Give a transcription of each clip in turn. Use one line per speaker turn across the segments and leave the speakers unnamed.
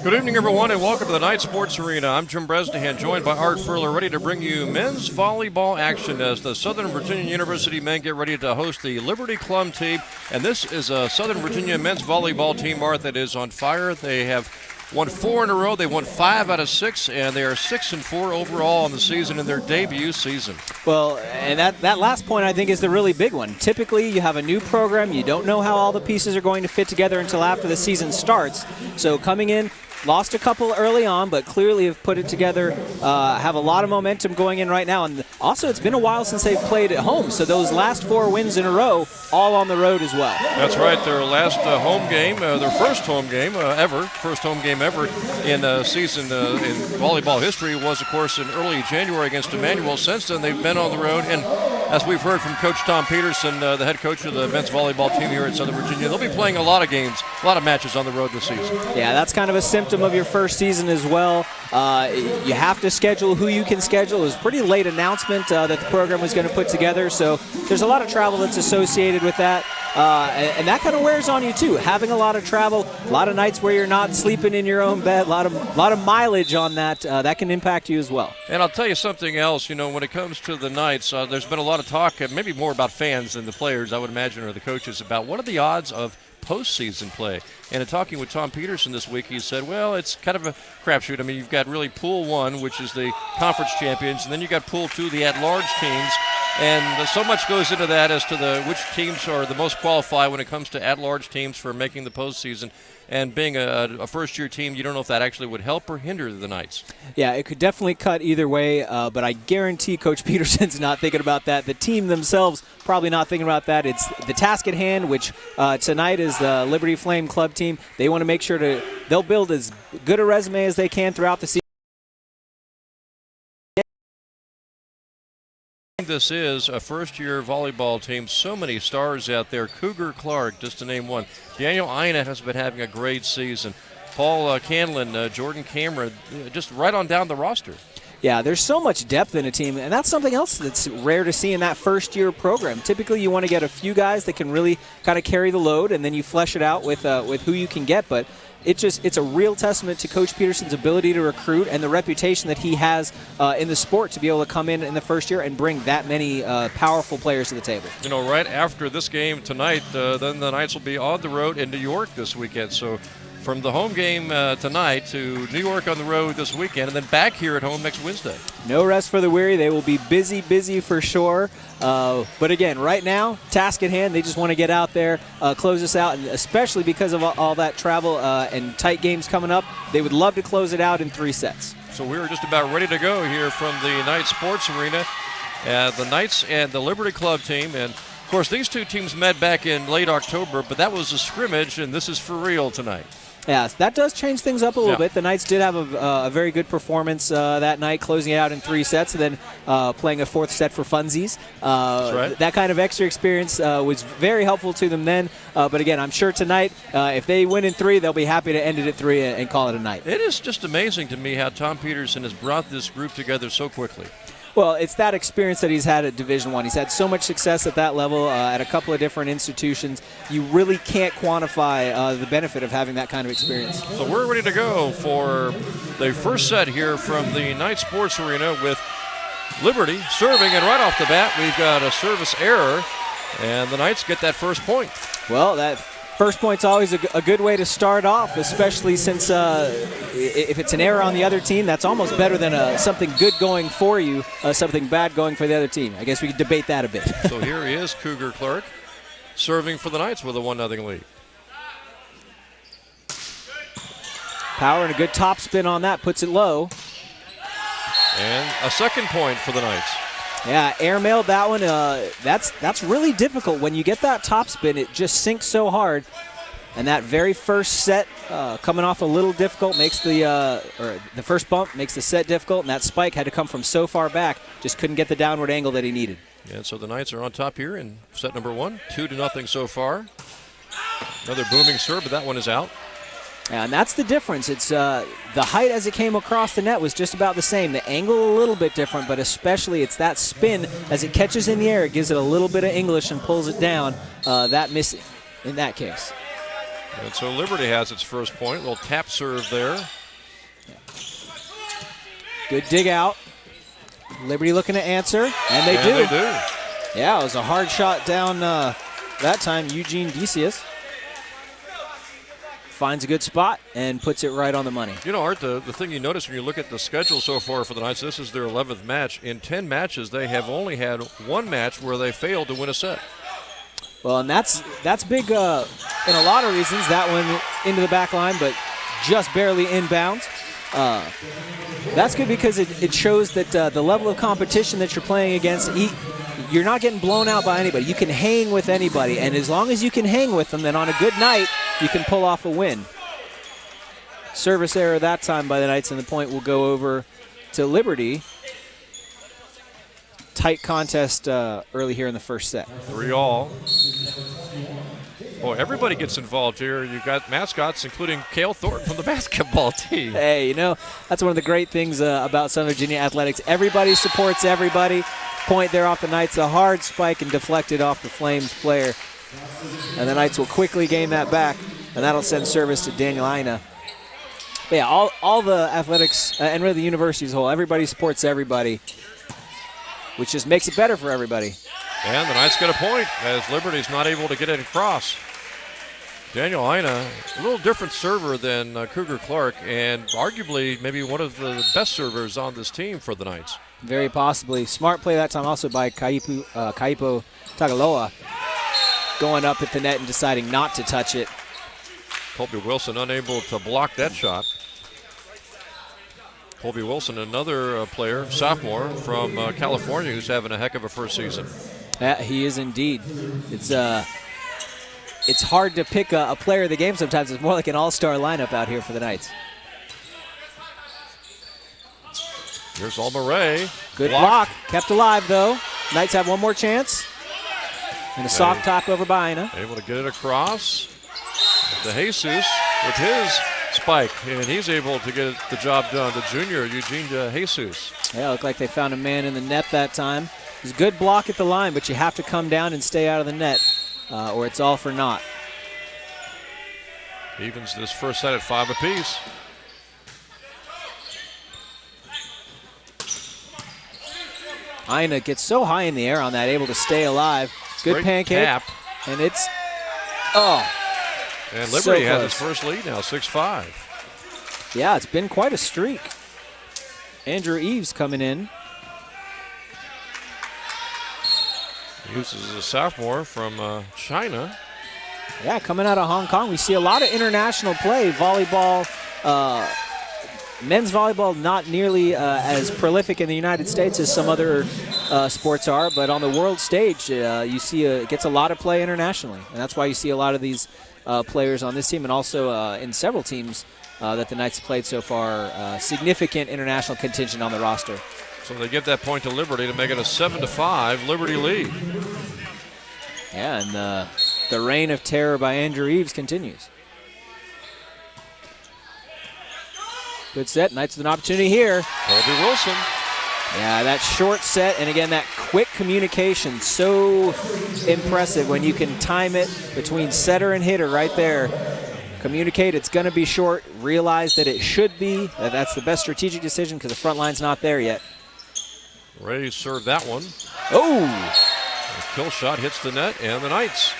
Good evening, everyone, and welcome to the Night Sports Arena. I'm Jim Bresnahan, joined by Art Furler, ready to bring you men's volleyball action as the Southern Virginia University men get ready to host the Liberty Club team. And this is a Southern Virginia men's volleyball team, Art, that is on fire. They have won 4 in a row. They won 5 out of 6, and they are 6-4 overall in the season in their debut season.
Well, and that last point I think is the really big one. Typically, you have a new program. You don't know how all the pieces are going to fit together until after the season starts. So coming in, lost a couple early on, but clearly have put it together, have a lot of momentum going in right now. And also, it's been a while since they've played at home, so those last 4 wins in a row, all on the road as well. That's
right. Their last home game, their first home game ever in season in volleyball history was, of course, in early January against Emmanuel. Since then, they've been on the road, and as we've heard from Coach Tom Peterson, the head coach of the men's volleyball team here at Southern Virginia, they'll be playing a lot of games, a lot of matches on the road this season.
Yeah, that's kind of a symptom of your first season as well. You have to schedule who you can schedule. It was a pretty late announcement that the program was going to put together, so there's a lot of travel that's associated with that. And that kind of wears on you too. Having a lot of travel, a lot of nights where you're not sleeping in your own bed, a lot of mileage on that. That can impact you as well.
And I'll tell you something else. You know, when it comes to the nights, there's been a lot of talk, maybe more about fans than the players, I would imagine, or the coaches, about what are the odds of postseason play. And in talking with Tom Peterson this week, he said, well, it's kind of a crapshoot. I mean, you've got really Pool 1, which is the conference champions, and then you got Pool 2, the at-large teams. And so much goes into that as to which teams are the most qualified when it comes to at-large teams for making the postseason. And being a first-year team, you don't know if that actually would help or hinder the Knights.
Yeah, it could definitely cut either way, but I guarantee Coach Peterson's not thinking about that. The team themselves probably not thinking about that. It's the task at hand, which tonight is the Liberty Flame Club team. They want to make sure they'll build as good a resume as they can throughout the season.
This is a first-year volleyball team. So many stars out there. Cougar Clark, just to name one. Daniel Ina has been having a great season. Paul Canlin, Jordan Cameron, just right on down the roster.
Yeah, there's so much depth in a team, and that's something else that's rare to see in that first-year program. Typically, you want to get a few guys that can really kind of carry the load, and then you flesh it out with who you can get. But it's a real testament to Coach Peterson's ability to recruit and the reputation that he has in the sport to be able to come in the first year and bring that many powerful players to the table.
You know, right after this game tonight, then the Knights will be on the road in New York this weekend. So from the home game tonight to New York on the road this weekend, and then back here at home next Wednesday.
No rest for the weary. They will be busy for sure. But again, right now, task at hand. They just want to get out there, close this out, and especially because of all that travel and tight games coming up, they would love to close it out in 3 sets.
So we're just about ready to go here from the Knights Sports Arena. The Knights and the Liberty Club team, and of course these two teams met back in late October, but that was a scrimmage, and this is for real tonight.
Yeah, that does change things up a little bit. The Knights did have a very good performance that night, closing it out in 3 sets, and then playing a 4th set for funsies.
That's right.
That kind of extra experience was very helpful to them then. But again, I'm sure tonight, if they win in 3, they'll be happy to end it at 3 and call it a night.
It is just amazing to me how Tom Peterson has brought this group together so quickly.
Well, it's that experience that he's had at Division I. He's had so much success at that level at a couple of different institutions. You really can't quantify the benefit of having that kind of experience.
So we're ready to go for the first set here from the Knight Sports Arena with Liberty serving, and right off the bat we've got a service error, and the Knights get that first point.
Well, that first point's always a good way to start off, especially since if it's an error on the other team, that's almost better than something good going for you, something bad going for the other team. I guess we could debate that a bit.
So here he is, Cougar Clark, serving for the Knights with a 1-0 lead.
Power and a good top spin on that, puts it low.
And a second point for the Knights.
Yeah, airmailed that one. That's really difficult. When you get that top spin, it just sinks so hard. And that very first set coming off a little difficult makes the first bump makes the set difficult, and that spike had to come from so far back, just couldn't get the downward angle that he needed.
Yeah, so the Knights are on top here in set number 1, 2-0 so far. Another booming serve, but that one is out.
And that's the difference. It's the height as it came across the net was just about the same. The angle a little bit different, but especially it's that spin as it catches in the air. It gives it a little bit of English and pulls it down. That missing in that case.
And so Liberty has its first point. Little tap serve there.
Good dig out. Liberty looking to answer, and they
do.
Yeah, it was a hard shot down that time. Eugene Decius finds a good spot and puts it right on the money.
You know, Art, the thing you notice when you look at the schedule so far for the Knights, this is their 11th match. In 10 matches, they have only had one match where they failed to win a set.
Well, and that's big in a lot of reasons. That one into the back line, but just barely inbounds. That's good because it shows that the level of competition that you're playing against, you're not getting blown out by anybody. You can hang with anybody, and as long as you can hang with them, then on a good night, you can pull off a win. Service error that time by the Knights, and the point will go over to Liberty. Tight contest early here in the first set.
3-all. Boy, everybody gets involved here. You've got mascots, including Cale Thornton from the basketball team.
Hey, you know, that's one of the great things about Southern Virginia athletics. Everybody supports everybody. Point there off the Knights, a hard spike and deflected off the Flames player. And the Knights will quickly gain that back, and that'll send service to Daniel Ina. But yeah, all the athletics, and really the university as a whole, everybody supports everybody, which just makes it better for everybody.
And the Knights get a point as Liberty's not able to get it across. Daniel Ina, a little different server than Cougar Clark, and arguably maybe one of the best servers on this team for the Knights.
Very possibly. Smart play that time also by Kaipo Tagaloa, going up at the net and deciding not to touch it.
Colby Wilson unable to block that shot. Colby Wilson, another player, sophomore from California, who's having a heck of a first season.
Yeah, he is indeed. It's hard to pick a player of the game sometimes. It's more like an all-star lineup out here for the Knights.
Here's Alma Ray.
Good block. Kept alive, though. Knights have one more chance. And a soft top over by Ina.
Able to get it across to Jesus with his spike. And he's able to get the job done. The junior, Eugene Jesus.
Yeah, looked like they found a man in the net that time. It was a good block at the line, but you have to come down and stay out of the net, or it's all for naught.
Evens this first set at 5 apiece.
Ina gets so high in the air on that, able to stay alive. Good
Great
pancake.
Tap.
And it's,
And Liberty
so
has
close.
its first lead now, 6-5.
Yeah, it's been quite a streak. Andrew Eves coming in.
Eves is a sophomore from China.
Yeah, coming out of Hong Kong. We see a lot of international play. Volleyball, men's volleyball not nearly as prolific in the United States as some other sports are, but on the world stage, you see it gets a lot of play internationally. And that's why you see a lot of these players on this team and also in several teams that the Knights have played so far, significant international contingent on the roster.
So they give that point to Liberty to make it a 7-5 Liberty lead.
Yeah, and the reign of terror by Andrew Eves continues. Good set. Knights with an opportunity here.
Colby Wilson.
Yeah, that short set, and again, that quick communication, so impressive when you can time it between setter and hitter right there. Communicate, it's going to be short. Realize that it should be. That's the best strategic decision because the front line's not there yet.
Ray served that one.
Oh!
The kill shot hits the net, and the Knights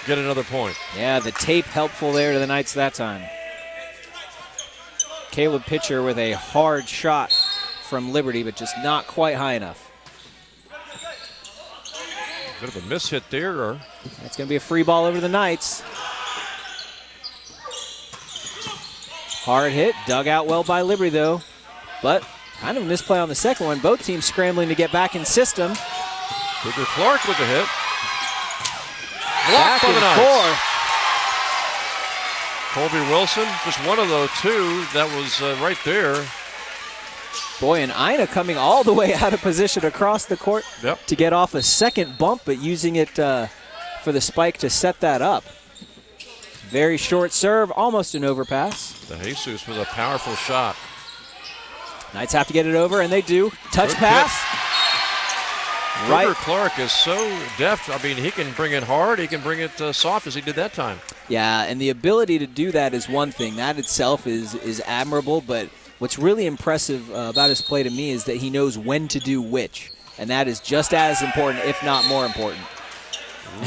get another point.
Yeah, the tape helpful there to the Knights that time. Caleb Pitcher with a hard shot from Liberty, but just not quite high enough.
Bit of a miss hit there.
That's going to be a free ball over to the Knights. Hard hit, dug out well by Liberty though, but kind of a misplay on the second one. Both teams scrambling to get back in system.
Cougar Clark with the hit.
Back
Blocked by the
and
Knights.
forth.
Colby Wilson, just one of those two that was right there.
Boy, and Ina coming all the way out of position across the court to get off a second bump, but using it for the spike to set that up. Very short serve, almost an overpass.
The Jesus with a powerful shot.
Knights have to get it over, and they do. Touch pass.
Cougar Clark is so deft. I mean, he can bring it hard. He can bring it soft as he did that time.
Yeah, and the ability to do that is one thing. That itself is admirable, but what's really impressive about his play to me is that he knows when to do which, and that is just as important, if not more important.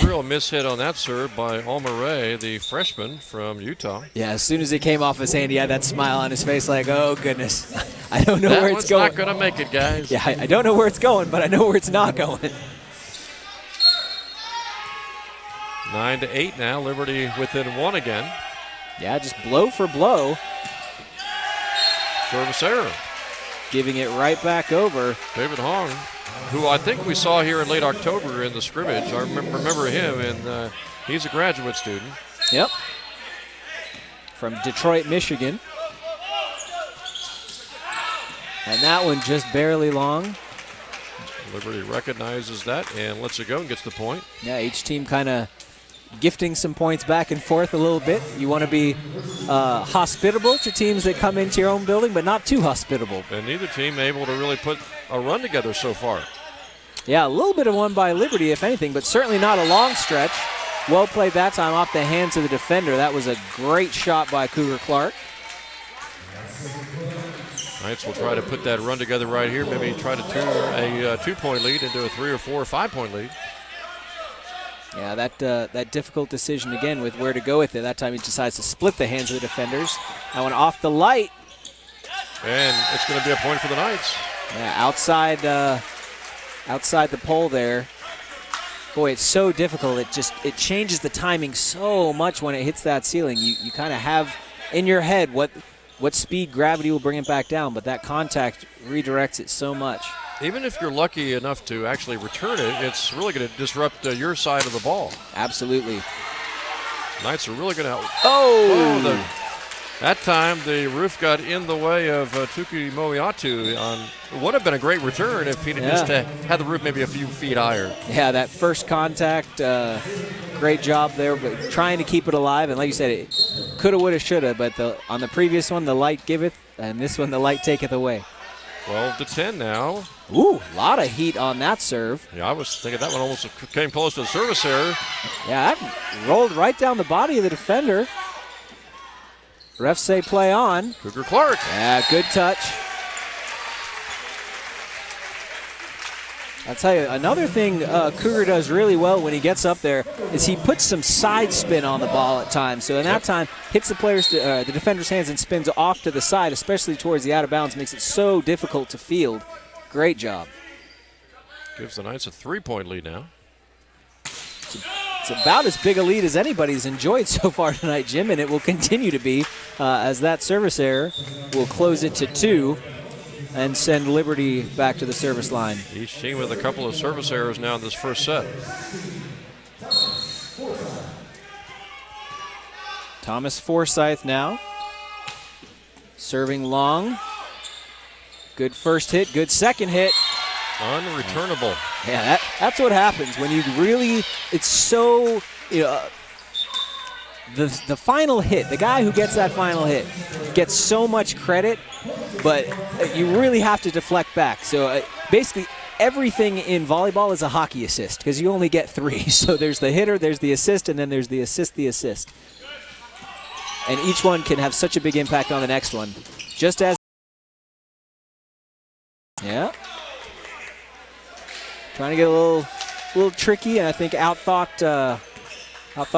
Real mishit on that serve by Almaray, the freshman from Utah.
Yeah, as soon as it came off his hand, he had that smile on his face like, oh, goodness. I don't know
that
where it's going.
That one's not going to make it, guys.
Yeah, I don't know where it's going, but I know where it's not going.
9-8 now. Liberty within 1 again.
Yeah, just blow for blow.
Service error.
Giving it right back over.
David Hong, who I think we saw here in late October in the scrimmage. I remember him, and he's a graduate student.
Yep. From Detroit, Michigan. And that one just barely long.
Liberty recognizes that and lets it go and gets the point.
Yeah, each team kind of gifting some points back and forth a little bit. You want to be hospitable to teams that come into your own building, but not too hospitable.
And neither team able to really put a run together so far.
Yeah, a little bit of one by Liberty, if anything, but certainly not a long stretch. Well played that time off the hands of the defender. That was a great shot by Cougar Clark.
Knights will try to put that run together right here. Maybe try to turn a 2-point lead into a 3 or 4 or 5-point lead.
Yeah, that difficult decision again with where to go with it. That time he decides to split the hands of the defenders. That one off the light.
And it's going to be a point for the Knights.
Yeah, outside the pole there. Boy, it's so difficult. It changes the timing so much when it hits that ceiling. You kind of have in your head what speed gravity will bring it back down, but that contact redirects it so much.
Even if you're lucky enough to actually return it, it's really going to disrupt your side of the ball.
Absolutely.
Knights are really going to...
Oh!
That time, the roof got in the way of Tuki Moiatu. It would have been a great return if he'd just had the roof maybe a few feet higher.
Yeah, that first contact, great job there, but trying to keep it alive. And like you said, it coulda, woulda, shoulda. But on the previous one, the light giveth, and this one, the light taketh away.
12-10 now.
Ooh, a lot of heat on that serve.
Yeah, I was thinking that one almost came close to the service error.
Yeah, that rolled right down the body of the defender. Refs say play on.
Cougar Clark.
Yeah, good touch. I'll tell you, another thing Cougar does really well when he gets up there is he puts some side spin on the ball at times. So in that time, hits the defender's hands and spins off to the side, especially towards the out of bounds, makes it so difficult to field. Great job.
Gives the Knights a 3-point lead now.
It's about as big a lead as anybody's enjoyed so far tonight, Jim, and it will continue to be as that service error will close it to 2 and send Liberty back to the service line.
Each team with a couple of service errors now in this first set.
Thomas Forsyth now serving long. Good first hit, good second hit.
Unreturnable.
Yeah, that's what happens when you really, it's so, the final hit, the guy who gets that final hit gets so much credit, but you really have to deflect back. So basically everything in volleyball is a hockey assist because you only get 3. So there's the hitter, there's the assist, and then there's the assist. And each one can have such a big impact on the next one. Just as, yeah. Trying to get a little tricky, and I think outthought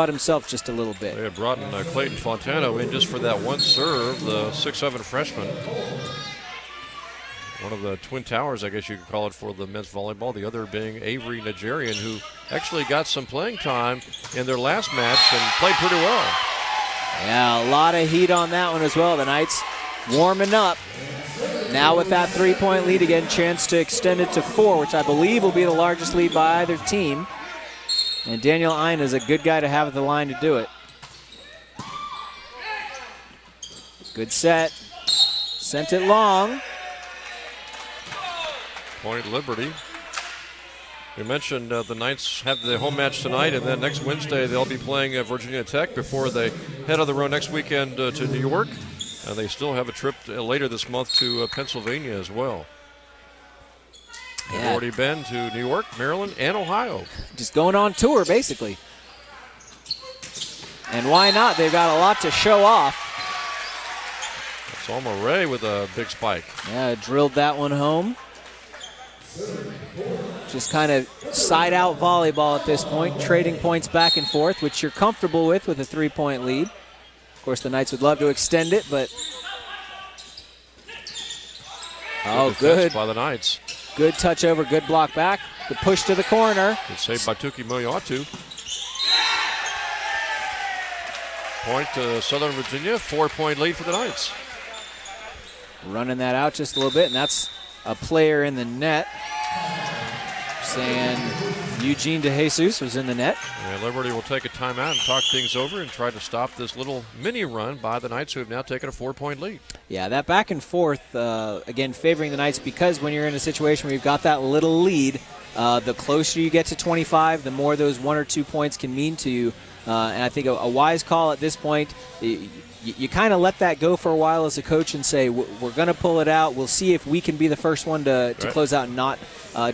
himself just a little bit.
They had brought in Clayton Fontano in just for that one serve, the 6'7" freshman. One of the twin towers, I guess you could call it, for the men's volleyball. The other being Avery Nigerian, who actually got some playing time in their last match and played pretty well.
Yeah, a lot of heat on that one as well. The Knights warming up. Now with that 3-point lead again, chance to extend it to 4, which I believe will be the largest lead by either team. And Daniel Ein is a good guy to have at the line to do it. Good set. Sent it long.
Point Liberty. We mentioned the Knights have the home match tonight, and then next Wednesday they'll be playing Virginia Tech before they head on the road next weekend to New York. And they still have a trip later this month to Pennsylvania as well. They've already been to New York, Maryland, and Ohio.
Just going on tour, basically. And why not? They've got a lot to show off.
It's Alma Ray with a big spike.
Yeah, drilled that one home. Just kind of side-out volleyball at this point, trading points back and forth, which you're comfortable with a 3-point lead. Of course, the Knights would love to extend it, but... Oh, good.
By the Knights.
Good touch over, good block back. The push to the corner.
Good save by Tuki Moyotu. Point to Southern Virginia, 4-point lead for the Knights.
Running that out just a little bit, and that's a player in the net. Saying Eugene DeJesus was in the net.
And Liberty will take a timeout and talk things over and try to stop this little mini run by the Knights, who have now taken a 4-point lead.
Yeah, that back and forth, again, favoring the Knights, because when you're in a situation where you've got that little lead, the closer you get to 25, the more those 1 or 2 points can mean to you. And I think a wise call at this point, you kind of let that go for a while as a coach and say, we're going to pull it out. We'll see if we can be the first one to close out and not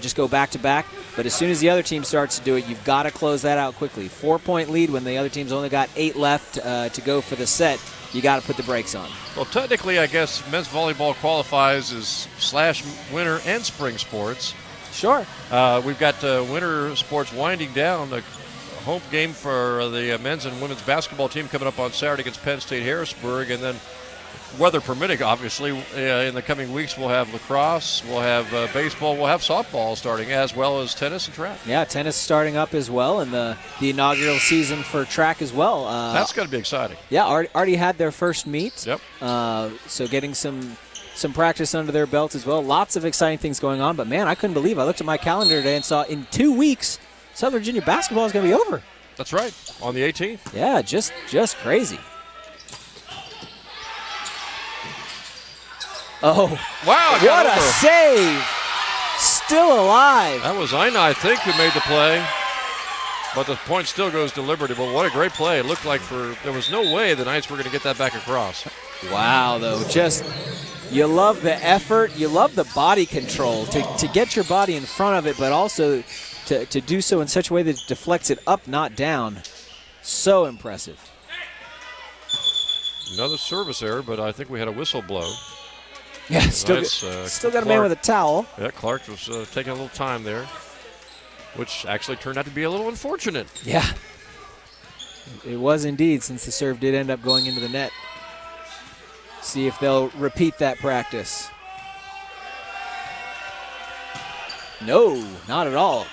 just go back-to-back. But as soon as the other team starts to do it, you've got to close that out quickly. 4-point lead when the other team's only got 8 left to go for the set. You got to put the brakes on.
Well, technically, I guess men's volleyball qualifies as / winter and spring sports.
Sure.
We've got winter sports winding down. A home game for the men's and women's basketball team coming up on Saturday against Penn State Harrisburg, and then weather permitting, obviously, in the coming weeks we'll have lacrosse, we'll have baseball, we'll have softball starting, as well as tennis and track.
Yeah, tennis starting up as well, and the inaugural season for track as well.
That's going to be exciting.
Yeah, already had their first meet.
Yep.
So getting some practice under their belt as well. Lots of exciting things going on, but man, I couldn't believe I looked at my calendar today and saw in 2 weeks Southern Virginia basketball is going to be over.
That's right, on the 18th.
Yeah, just crazy. Oh,
wow!
What a save! Still alive.
That was Ina, I think, who made the play. But the point still goes to Liberty. But what a great play. It looked like there was no way the Knights were going to get that back across.
Wow, though. Just, you love the effort. You love the body control to get your body in front of it, but also to do so in such a way that it deflects it up, not down. So impressive.
Another service error, but I think we had a whistle blow.
Yeah, still got a man with a towel.
Yeah, Clark was taking a little time there, which actually turned out to be a little unfortunate.
Yeah, it was indeed, since the serve did end up going into the net. See if they'll repeat that practice. No, not at all.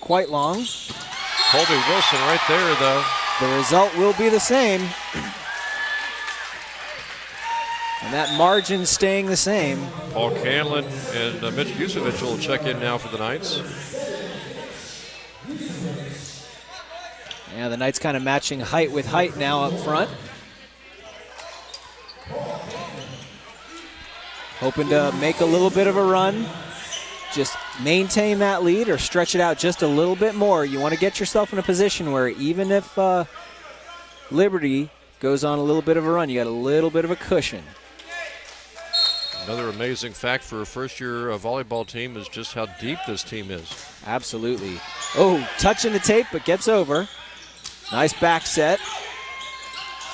Quite long.
Colby Wilson right there, though.
The result will be the same. And that margin staying the same.
Paul Canlin and Mitch Yusevich will check in now for the Knights.
Yeah, the Knights kind of matching height with height now up front. Hoping to make a little bit of a run. Just maintain that lead or stretch it out just a little bit more. You want to get yourself in a position where even if Liberty goes on a little bit of a run, you got a little bit of a cushion.
Another amazing fact for a first-year volleyball team is just how deep this team is.
Absolutely. Oh, touching the tape, but gets over. Nice back set.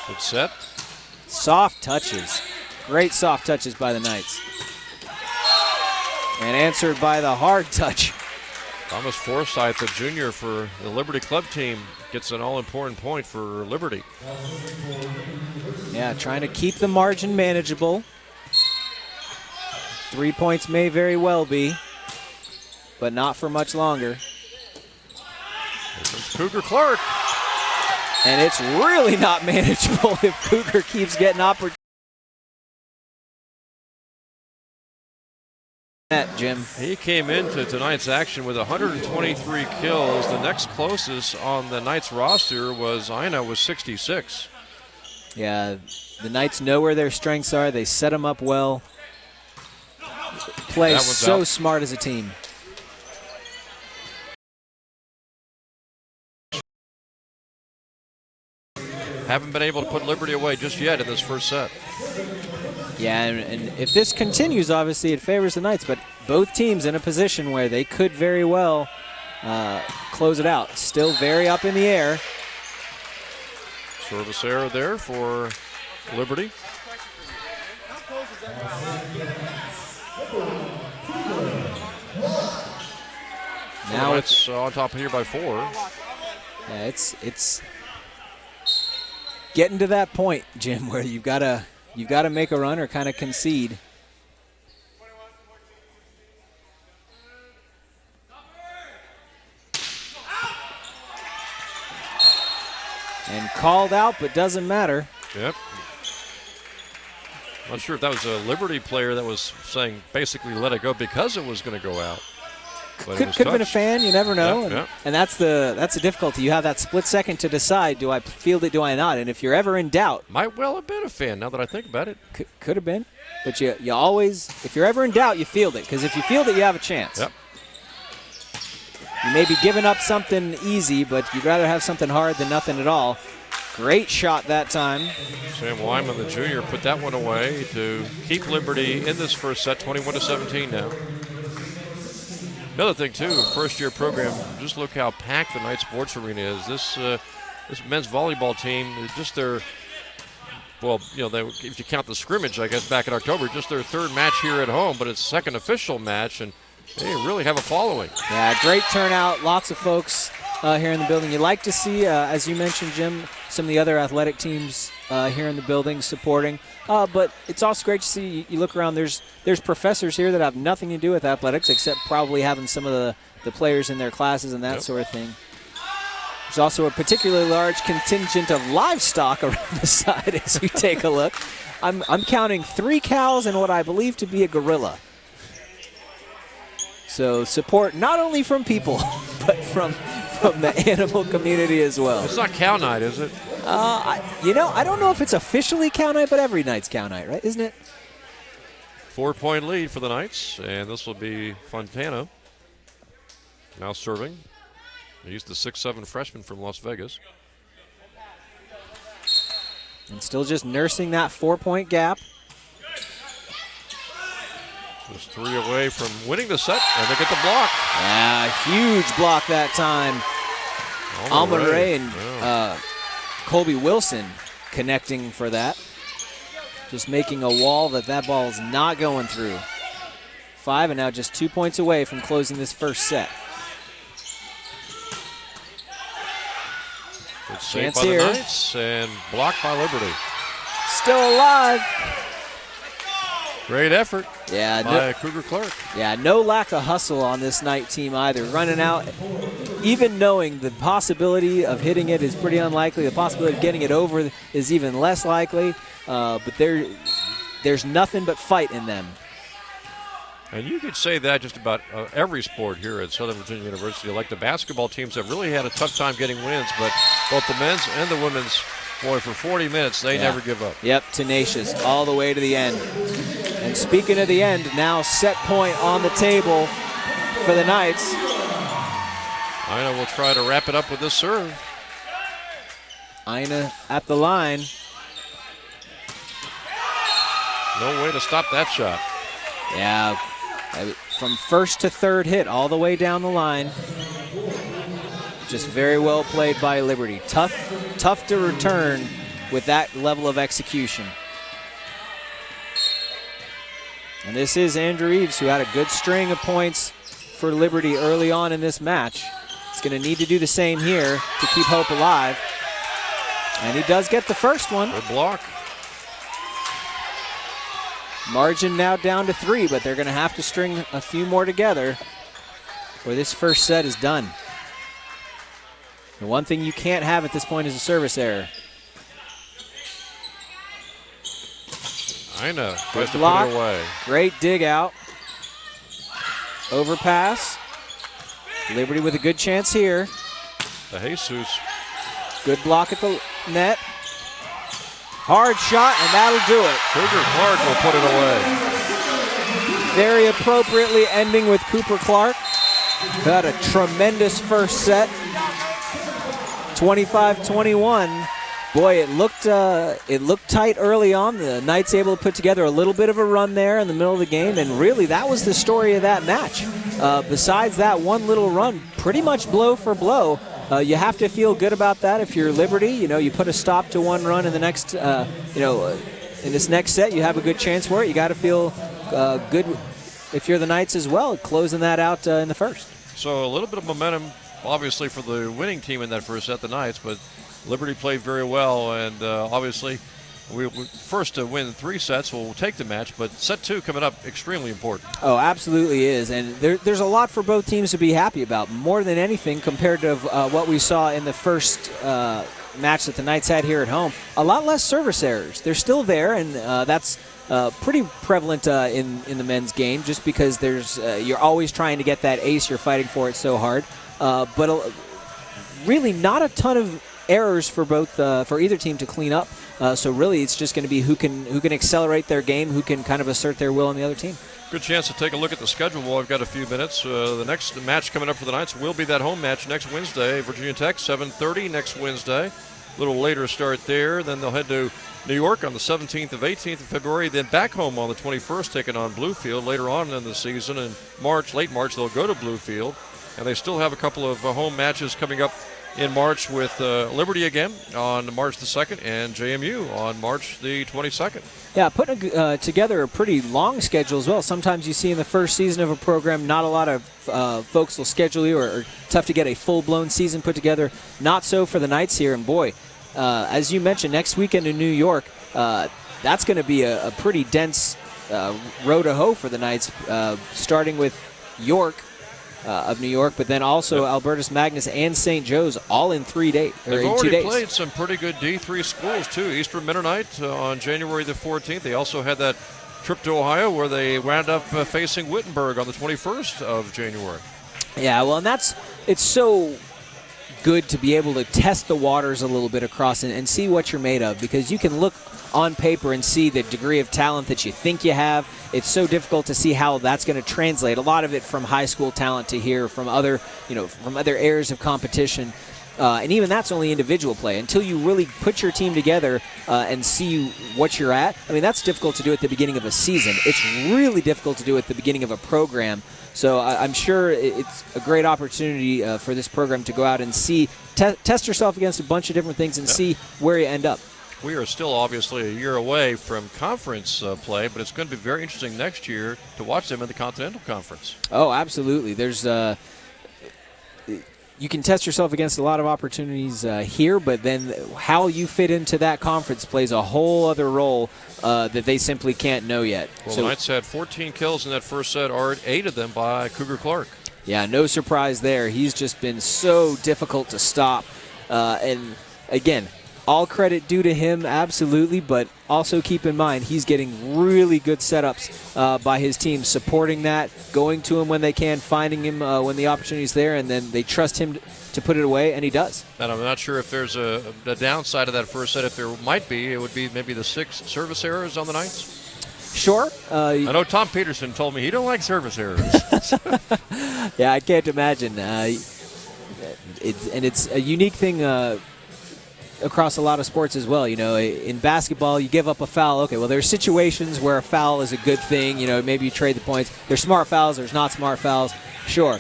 Good set.
Soft touches. Great soft touches by the Knights. And answered by the hard touch.
Thomas Forsyth, a junior for the Liberty Club team, gets an all-important point for Liberty.
Yeah, trying to keep the margin manageable. 3 points may very well be, but not for much longer.
It's Cougar Clark.
And it's really not manageable if Cougar keeps getting opportunities. Jim.
He came into tonight's action with 123 kills. The next closest on the Knights roster was Ina with 66.
Yeah, the Knights know where their strengths are. They set them up well. Play so smart as a team.
Haven't been able to put Liberty away just yet in this first set.
Yeah, and if this continues, obviously it favors the Knights, but both teams in a position where they could very well close it out. Still very up in the air.
Service error there for Liberty.
Now
it's on top here by 4.
Yeah, it's getting to that point, Jim, where you've got to make a run or kind of concede. And called out, but doesn't matter.
Yep. Not sure if that was a Liberty player that was saying basically let it go because it was going to go out. But
Could have been a fan. You never know.
Yep,
and that's the difficulty. You have that split second to decide: do I field it? Do I not? And if you're ever in doubt,
might well have been a fan. Now that I think about it,
could have been. But you always, if you're ever in doubt, you field it, because if you field it, you have a chance.
Yep.
You may be giving up something easy, but you'd rather have something hard than nothing at all. Great shot that time.
Sam Wyman, the junior, put that one away to keep Liberty in this first set, 21-17 now. Another thing, too, first-year program, just look how packed the Knight Sports Arena is. This men's volleyball team, just their, well, you know, if you count the scrimmage, I guess, back in October, just their third match here at home, but it's second official match, and they really have a following.
Yeah, great turnout, lots of folks here in the building. You like to see, as you mentioned, Jim, some of the other athletic teams here in the building supporting. But it's also great to see, you look around, there's professors here that have nothing to do with athletics except probably having some of the players in their classes and that sort of thing. There's also a particularly large contingent of livestock around the side as you take a look. I'm counting 3 cows and what I believe to be a gorilla. So support not only from people, but from the animal community as well.
It's not cow night, is it?
I don't know if it's officially cow night, but every night's cow night, right? Isn't it?
4-point lead for the Knights, and this will be Fontana. Now serving. He's the 6'7" freshman from Las Vegas.
And still just nursing that 4-point gap.
Just 3 away from winning the set, and they get the block.
Yeah, huge block that time. Almond Ray and Colby Wilson connecting for that. Just making a wall that ball is not going through. 5 and now just 2 points away from closing this first set.
Good save by the Knights and blocked by Liberty.
Still alive.
Great effort by
Cougar
Clark.
Yeah, no lack of hustle on this Knight team either. Running out, even knowing the possibility of hitting it is pretty unlikely. The possibility of getting it over is even less likely. But there's nothing but fight in them.
And you could say that just about every sport here at Southern Virginia University. Like the basketball teams have really had a tough time getting wins, but both the men's and the women's, boy, for 40 minutes, they never give up.
Yep, tenacious all the way to the end. And speaking of the end, now set point on the table for the Knights.
Ina will try to wrap it up with this serve.
Ina at the line.
No way to stop that shot.
Yeah, from first to third hit all the way down the line. Just very well played by Liberty. Tough to return with that level of execution. And this is Andrew Eves, who had a good string of points for Liberty early on in this match. He's going to need to do the same here to keep hope alive. And he does get the first one.
Good block.
Margin now down to 3, but they're going to have to string a few more together or this first set is done. The one thing you can't have at this point is a service error.
Ina tries to put it away.
Great dig out. Overpass. Liberty with a good chance here.
The Jesus.
Good block at the net. Hard shot, and that'll do it.
Cougar Clark will put it away.
Very appropriately ending with Cooper Clark. Had a tremendous first set. 25-21. Boy, it looked tight early on. The Knights able to put together a little bit of a run there in the middle of the game, and really that was the story of that match. Besides that one little run, pretty much blow for blow, you have to feel good about that. If you're Liberty, you put a stop to one run in the next, in this next set, you have a good chance for it. You got to feel good if you're the Knights as well, closing that out in the first.
So a little bit of momentum, obviously, for the winning team in that first set, the Knights, but Liberty played very well, and obviously we first to win 3 sets will take the match, but set 2 coming up extremely important.
Oh, absolutely is, and there's a lot for both teams to be happy about, more than anything compared to what we saw in the first match that the Knights had here at home. A lot less service errors. They're still there, and that's pretty prevalent in the men's game, just because you're always trying to get that ace. You're fighting for it so hard, but really not a ton of errors for either team to clean up. So really, it's just going to be who can accelerate their game, who can kind of assert their will on the other team. Good
chance to take a look at the schedule while I've got a few minutes. The next match coming up for the Knights will be that home match next Wednesday, Virginia Tech, 7:30 next Wednesday. A little later start there. Then they'll head to New York on the 17th of 18th of February. Then back home on the 21st, taking on Bluefield. Later on in the season, in late March, they'll go to Bluefield. And they still have a couple of home matches coming up in March with Liberty again on March the 2nd and JMU on March the 22nd.
Yeah, putting together a pretty long schedule as well. Sometimes you see in the first season of a program, not a lot of folks will schedule you, or tough to get a full-blown season put together. Not so for the Knights here. And boy, as you mentioned, next weekend in New York, that's going to be a pretty dense road to hoe for the Knights, starting with York. Of New York, but then also Albertus Magnus and St. Joe's all in 3 days.
They've already played some pretty good D3 schools too. Eastern Mennonite on January the 14th. They also had that trip to Ohio where they wound up facing Wittenberg on the 21st of January.
Yeah, well, and it's so good to be able to test the waters a little bit across and see what you're made of, because you can look on paper and see the degree of talent that you think you have. It's so difficult to see how that's going to translate. A lot of it from high school talent to here, from other areas of competition. And even that's only individual play. Until you really put your team together and see what you're at, I mean, that's difficult to do at the beginning of a season. It's really difficult to do at the beginning of a program. So I'm sure it's a great opportunity for this program to go out and see, test yourself against a bunch of different things and see where you end up.
We are still obviously a year away from conference play, but it's going to be very interesting next year to watch them in the Continental Conference.
Oh, absolutely. There's you can test yourself against a lot of opportunities here, but then how you fit into that conference plays a whole other role that they simply can't know yet.
Well, the Knights had 14 kills in that first set, 8 of them by Cougar Clark.
Yeah, no surprise there. He's just been so difficult to stop. And again, all credit due to him, absolutely, but also keep in mind he's getting really good setups by his team, supporting that, going to him when they can, finding him when the opportunity's there, and then they trust him to put it away, and he does.
And I'm not sure if there's a downside of that first set. If there might be, it would be maybe the 6 service errors on the Knights.
Sure.
I know Tom Peterson told me he don't like service errors.
Yeah, I can't imagine. It's a unique thing across a lot of sports as well. In basketball, you give up a foul. Okay, well, there's situations where a foul is a good thing. Maybe you trade the points. There's smart fouls. There's not smart fouls. Sure.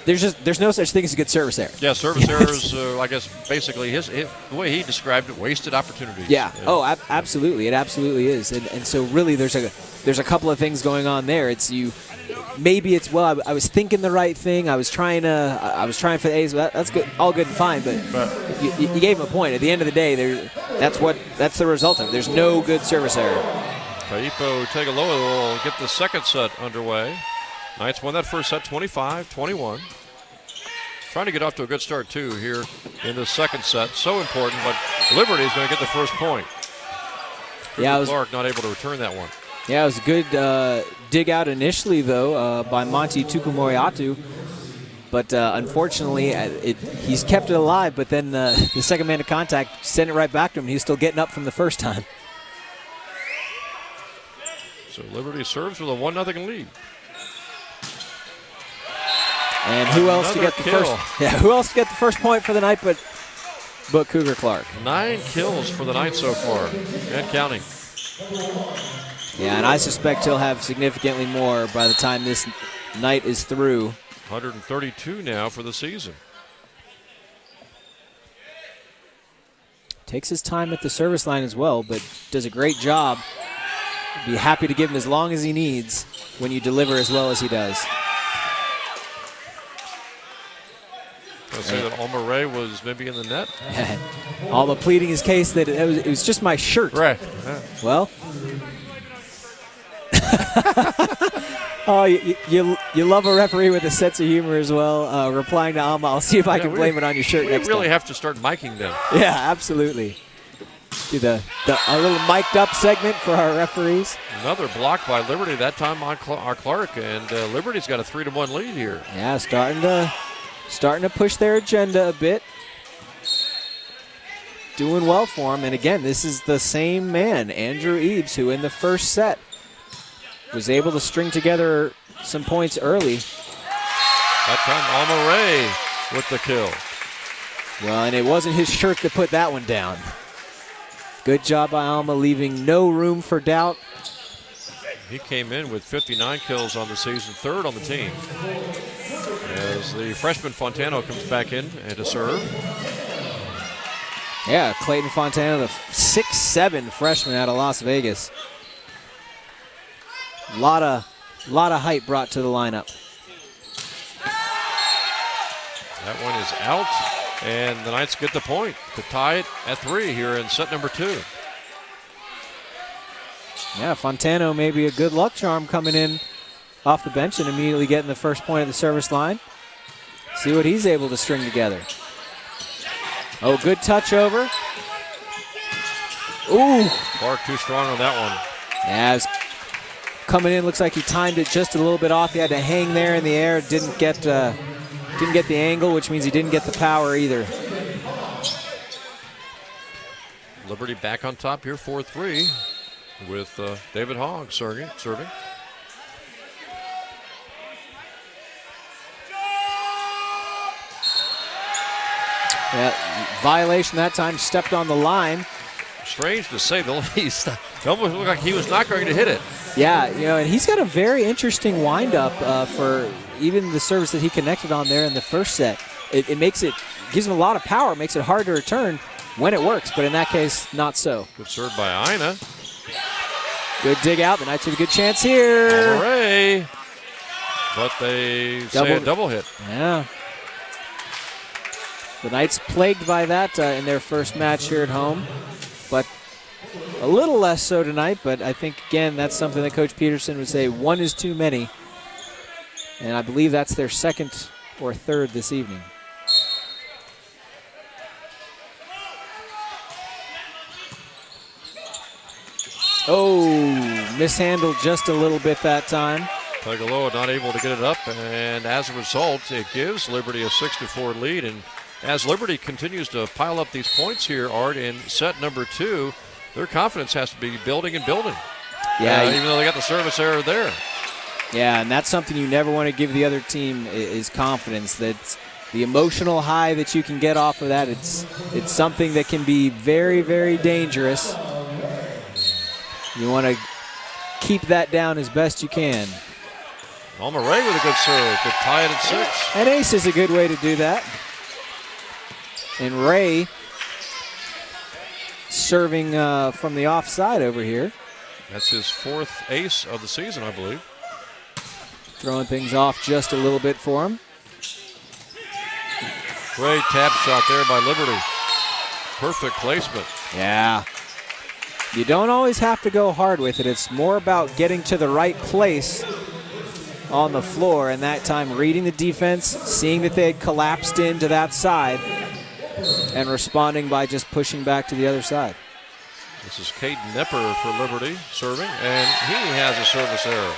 There's no such thing as a good service error.
Yeah, service errors, I guess, basically the way he described it, wasted opportunities.
Yeah. Oh, absolutely. It absolutely is. And so really there's a couple of things going on there. Maybe it's, well, I was thinking the right thing. I was trying for the A's. That's good, all good and fine. But you gave him a point. At the end of the day, that's the result of it. There's no good service error.
Paipo Tegaloa will get the second set underway. Knights won that first set 25-21. Trying to get off to a good start too here in the second set. So important, but Liberty is going to get the first point. Clark not able to return that one.
Yeah, it was a good dig out initially, though, by Monty Tukumoyatu. But unfortunately, he's kept it alive. But then the second man to contact sent it right back to him. He's still getting up from the first time.
So Liberty serves with a 1-0 lead.
And who else to get the first? Yeah, who else to get the first point for the night but Cougar Clark?
9 kills for the night so far, and counting.
Yeah, and I suspect he'll have significantly more by the time this night is through.
132 now for the season.
Takes his time at the service line as well, but does a great job. Be happy to give him as long as he needs when you deliver as well as he does.
I'll say that Alma Ray was maybe in the net.
Alma pleading his case that it was just my shirt.
Right. Yeah.
Well. Oh, you love a referee with a sense of humor as well. Replying to Alma, I'll see if I can blame it on your shirt next time.
We really have to start miking them.
Yeah, absolutely. Do a little mic'd up segment for our referees.
Another block by Liberty, that time on Clark, and Liberty's got a 3-1 lead here.
Yeah, starting to push their agenda a bit. Doing well for them. And again, this is the same man, Andrew Eaves, who in the first set was able to string together some points early.
That time, Alma Ray with the kill.
Well, and it wasn't his shirt that put that one down. Good job by Alma, leaving no room for doubt.
He came in with 59 kills on the season, third on the team. As the freshman Fontano comes back in and to serve.
Yeah, Clayton Fontana, the 6'7" freshman out of Las Vegas. A lot of height brought to the lineup.
That one is out, and the Knights get the point to tie it at 3 here in set number 2.
Yeah, Fontano may be a good luck charm coming in off the bench and immediately getting the first point at the service line. See what he's able to string together. Oh, good touch over. Ooh.
Clark too strong on that one.
Yeah, coming in, looks like he timed it just a little bit off. He had to hang there in the air. Didn't get the angle, which means he didn't get the power either.
Liberty back on top here, 4-3, with David Hogg serving.
Yeah, violation that time, stepped on the line.
Strange to say the least. It almost looked like he was not going to hit it.
Yeah, and he's got a very interesting windup for even the service that he connected on there in the first set. It gives him a lot of power, makes it hard to return when it works, but in that case, not so.
Good serve by Ina.
Good dig out. The Knights have a good chance here.
Hooray! But they say a double hit.
Yeah. The Knights plagued by that in their first match here at home, but a little less so tonight. But I think, again, that's something that Coach Peterson would say, one is too many. And I believe that's their second or third this evening. Oh, mishandled just a little bit that time.
Tagaloa not able to get it up, and as a result, it gives Liberty a 6-4 lead. And as Liberty continues to pile up these points here, Art, in set number 2, their confidence has to be building and building.
Yeah,
even though they got the service error there.
Yeah, and that's something you never want to give the other team is confidence. That's the emotional high that you can get off of that. It's something that can be very, very dangerous. You want to keep that down as best you can.
Alma Ray with a good serve to tie it at 6.
An ace is a good way to do that. And Ray serving from the offside over here.
That's his 4th ace of the season, I believe.
Throwing things off just a little bit for him.
Great tap shot there by Liberty. Perfect placement.
Yeah. You don't always have to go hard with it. It's more about getting to the right place on the floor, and that time reading the defense, seeing that they had collapsed into that side, and responding by just pushing back to the other side.
This is Caden Nepper for Liberty serving, and he has a service error.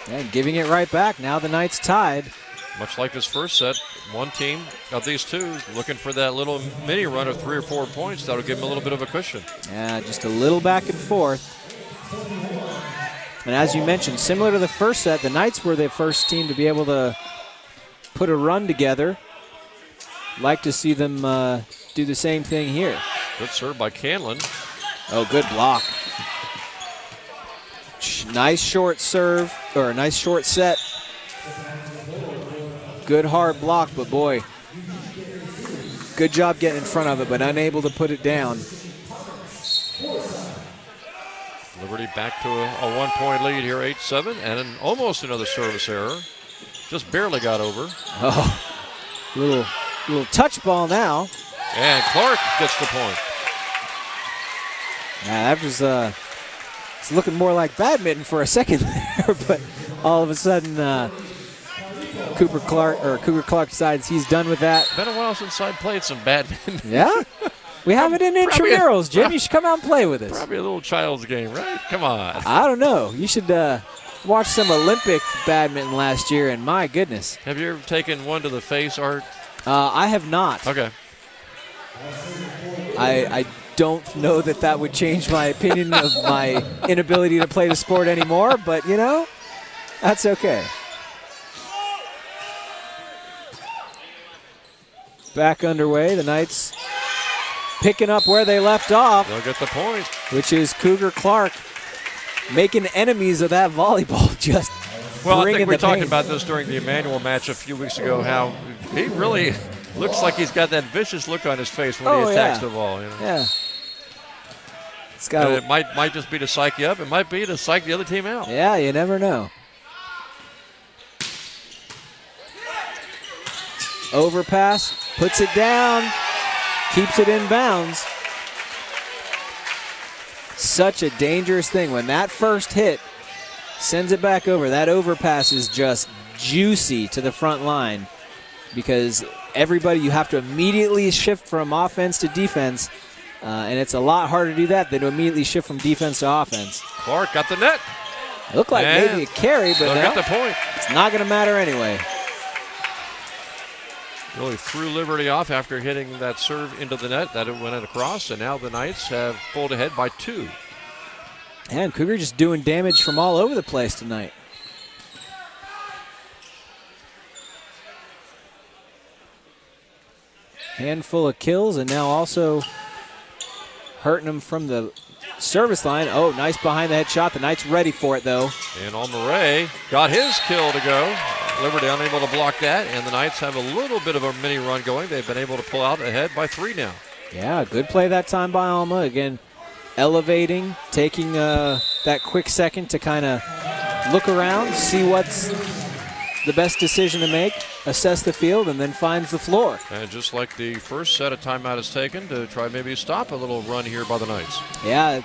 And giving it right back. Now the Knights tied.
Much like this first set, one team of these two looking for that little mini run of 3 or 4 points. That'll give them a little bit of a cushion.
Yeah, just a little back and forth. And as you mentioned, similar to the first set, the Knights were the first team to be able to put a run together. Like to see them do the same thing here.
Good serve by Canlin.
Oh, good block. Nice short serve, or a nice short set. Good hard block, but boy, Good job getting in front of it, but unable to put it down.
Liberty back to a 1-point lead here, 8-7, and almost another service error. Just barely got over.
Oh, little touch ball now.
And Clark gets the point.
Yeah, that was it's looking more like badminton for a second there, but all of a sudden Cougar Clark decides he's done with that.
Been a while since I played some badminton.
Yeah? We have it in intramurals, Jim. You should come out and play with us.
Probably a little child's game, right? Come on.
I don't know. You should watch some Olympic badminton last year, and my goodness.
Have you ever taken one to the face, Art?
I have not.
Okay.
I don't know that would change my opinion of my inability to play the sport anymore, but, you know, that's okay. Back underway. The Knights picking up where they left off.
They'll get the point.
Which is Cougar Clark making enemies of that volleyball. Just
well, I think we talked
pain.
about this during the Emmanuel match a few weeks ago, how he really looks like he's got that vicious look on his face when he attacks the ball. You know?
Yeah. It's got.
It might just be to psych you up. It might be to psych the other team out.
Yeah, you never know. Overpass, puts it down, keeps it in bounds. Such a dangerous thing. When that first hit sends it back over, that overpass is just juicy to the front line because everybody, you have to immediately shift from offense to defense, and it's a lot harder to do that than to immediately shift from defense to offense.
Clark got the net.
Looked like maybe a carry, but
no, got the point.
It's not going to matter anyway.
Really threw Liberty off after hitting that serve into the net. That it went across, and now the Knights have pulled ahead by 2.
And Cougar just doing damage from all over the place tonight. Handful of kills, and now also hurting them from the service line. Oh, nice behind the head shot. The Knights ready for it, though.
And Almaray got his kill to go. Liberty unable to block that, and the Knights have a little bit of a mini run going. They've been able to pull out ahead by 3 now.
Yeah, good play that time by Alma. Again, elevating, taking that quick second to kind of look around, see what's the best decision to make, assess the field, and then finds the floor.
And just like the first set, a timeout is taken to try maybe stop a little run here by the Knights.
Yeah,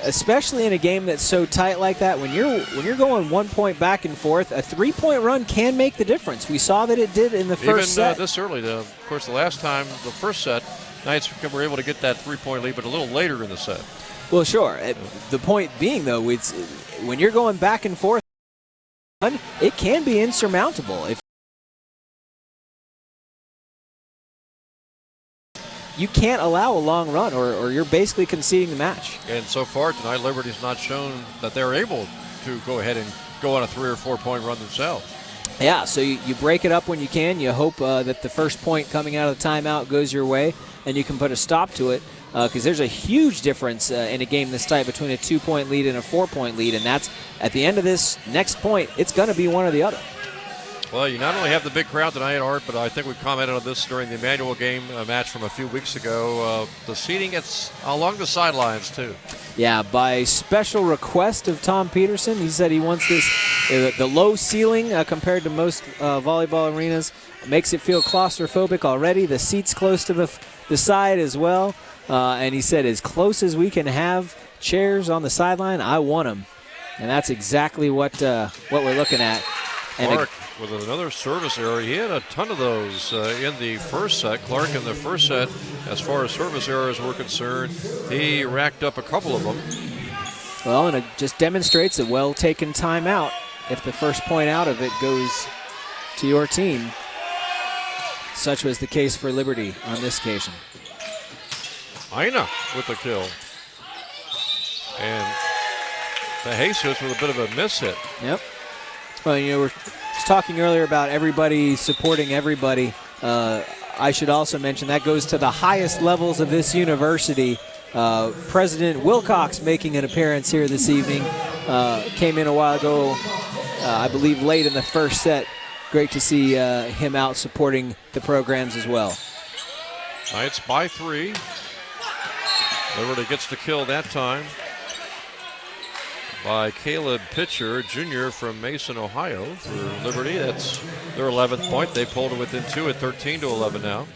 especially in a game that's so tight like that, when you're going 1 point back and forth, a 3-point run can make the difference. We saw that it did in the first set.
Even this early, of course, the last time, the first set, Knights were able to get that 3-point lead, but a little later in the set.
Well, sure. The point being, though, it's when you're going back and forth, it can be insurmountable. If you can't allow a long run, or you're basically conceding the match.
And so far tonight, Liberty's not shown that they're able to go ahead and go on a 3 or 4 point run themselves.
Yeah, so you break it up when you can. You hope that the first point coming out of the timeout goes your way, and you can put a stop to it, because there's a huge difference in a game this tight between a 2-point lead and a 4-point lead, and that's at the end of this next point, it's going to be one or the other.
Well, you not only have the big crowd tonight, Art, but I think we commented on this during the Emmanuel game match from a few weeks ago. The seating gets along the sidelines, too.
Yeah, by special request of Tom Peterson. He said he wants this, the low ceiling compared to most volleyball arenas makes it feel claustrophobic already. The seats close to the side as well. And he said, as close as we can have chairs on the sideline, I want them. And that's exactly what we're looking at.
Clark with another service error. He had a ton of those in the first set. Clark in the first set, as far as service errors were concerned, he racked up a couple of them.
Well, and it just demonstrates a well-taken timeout if the first point out of it goes to your team. Such was the case for Liberty on this occasion.
Aina with the kill. And the Jesus with a bit of a miss hit.
Yep. Well, you know, we're just talking earlier about everybody supporting everybody. I should also mention that goes to the highest levels of this university. President Wilcox making an appearance here this evening. Came in a while ago, I believe late in the first set. Great to see him out supporting the programs as well.
Knights by 3. Liberty gets the kill that time by Caleb Pitcher, junior from Mason, Ohio, for Liberty. That's their 11th point. They pulled it within 2 at 13-11 now.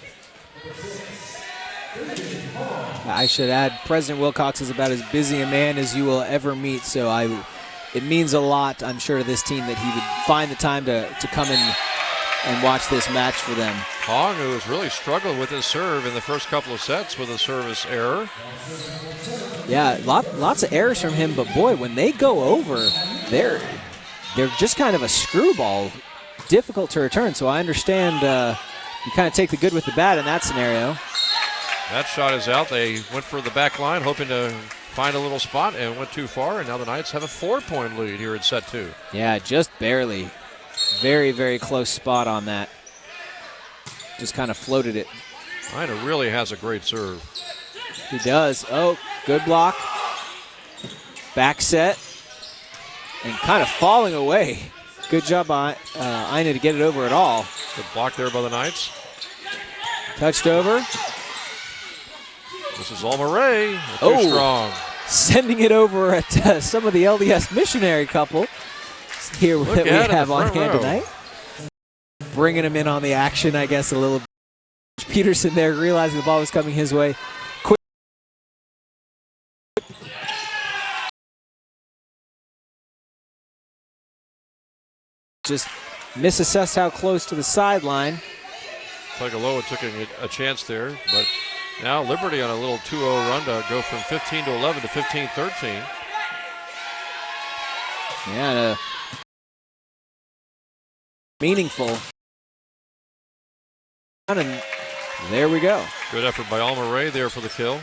I should add, President Wilcox is about as busy a man as you will ever meet, so it means a lot, I'm sure, to this team that he would find the time to come in and watch this match for them.
Hong, who has really struggled with his serve in the first couple of sets with a service error.
Yeah, lots of errors from him, but boy, when they go over, they're just kind of a screwball, difficult to return. So I understand you kind of take the good with the bad in that scenario.
That shot is out. They went for the back line, hoping to find a little spot, and went too far, and now the Knights have a 4-point lead here in set 2.
Yeah, just barely. Very, very close spot on that. Just kind of floated it.
Ina really has a great serve.
He does. Oh, good block. Back set. And kind of falling away. Good job by Ina to get it over at all.
Good block there by the Knights.
Touched over.
This is Almaray. Too strong.
Sending it over at some of the LDS missionary couple here that we have on hand tonight. Bringing him in on the action, I guess, a little bit. Peterson there realizing the ball was coming his way. Quick. Just misassessed how close to the sideline.
Tagaloa took a chance there, but now Liberty on a little 2-0 run to go from 15-11 to 15-13.
Yeah, meaningful. And there we go.
Good effort by Almaray there for the kill.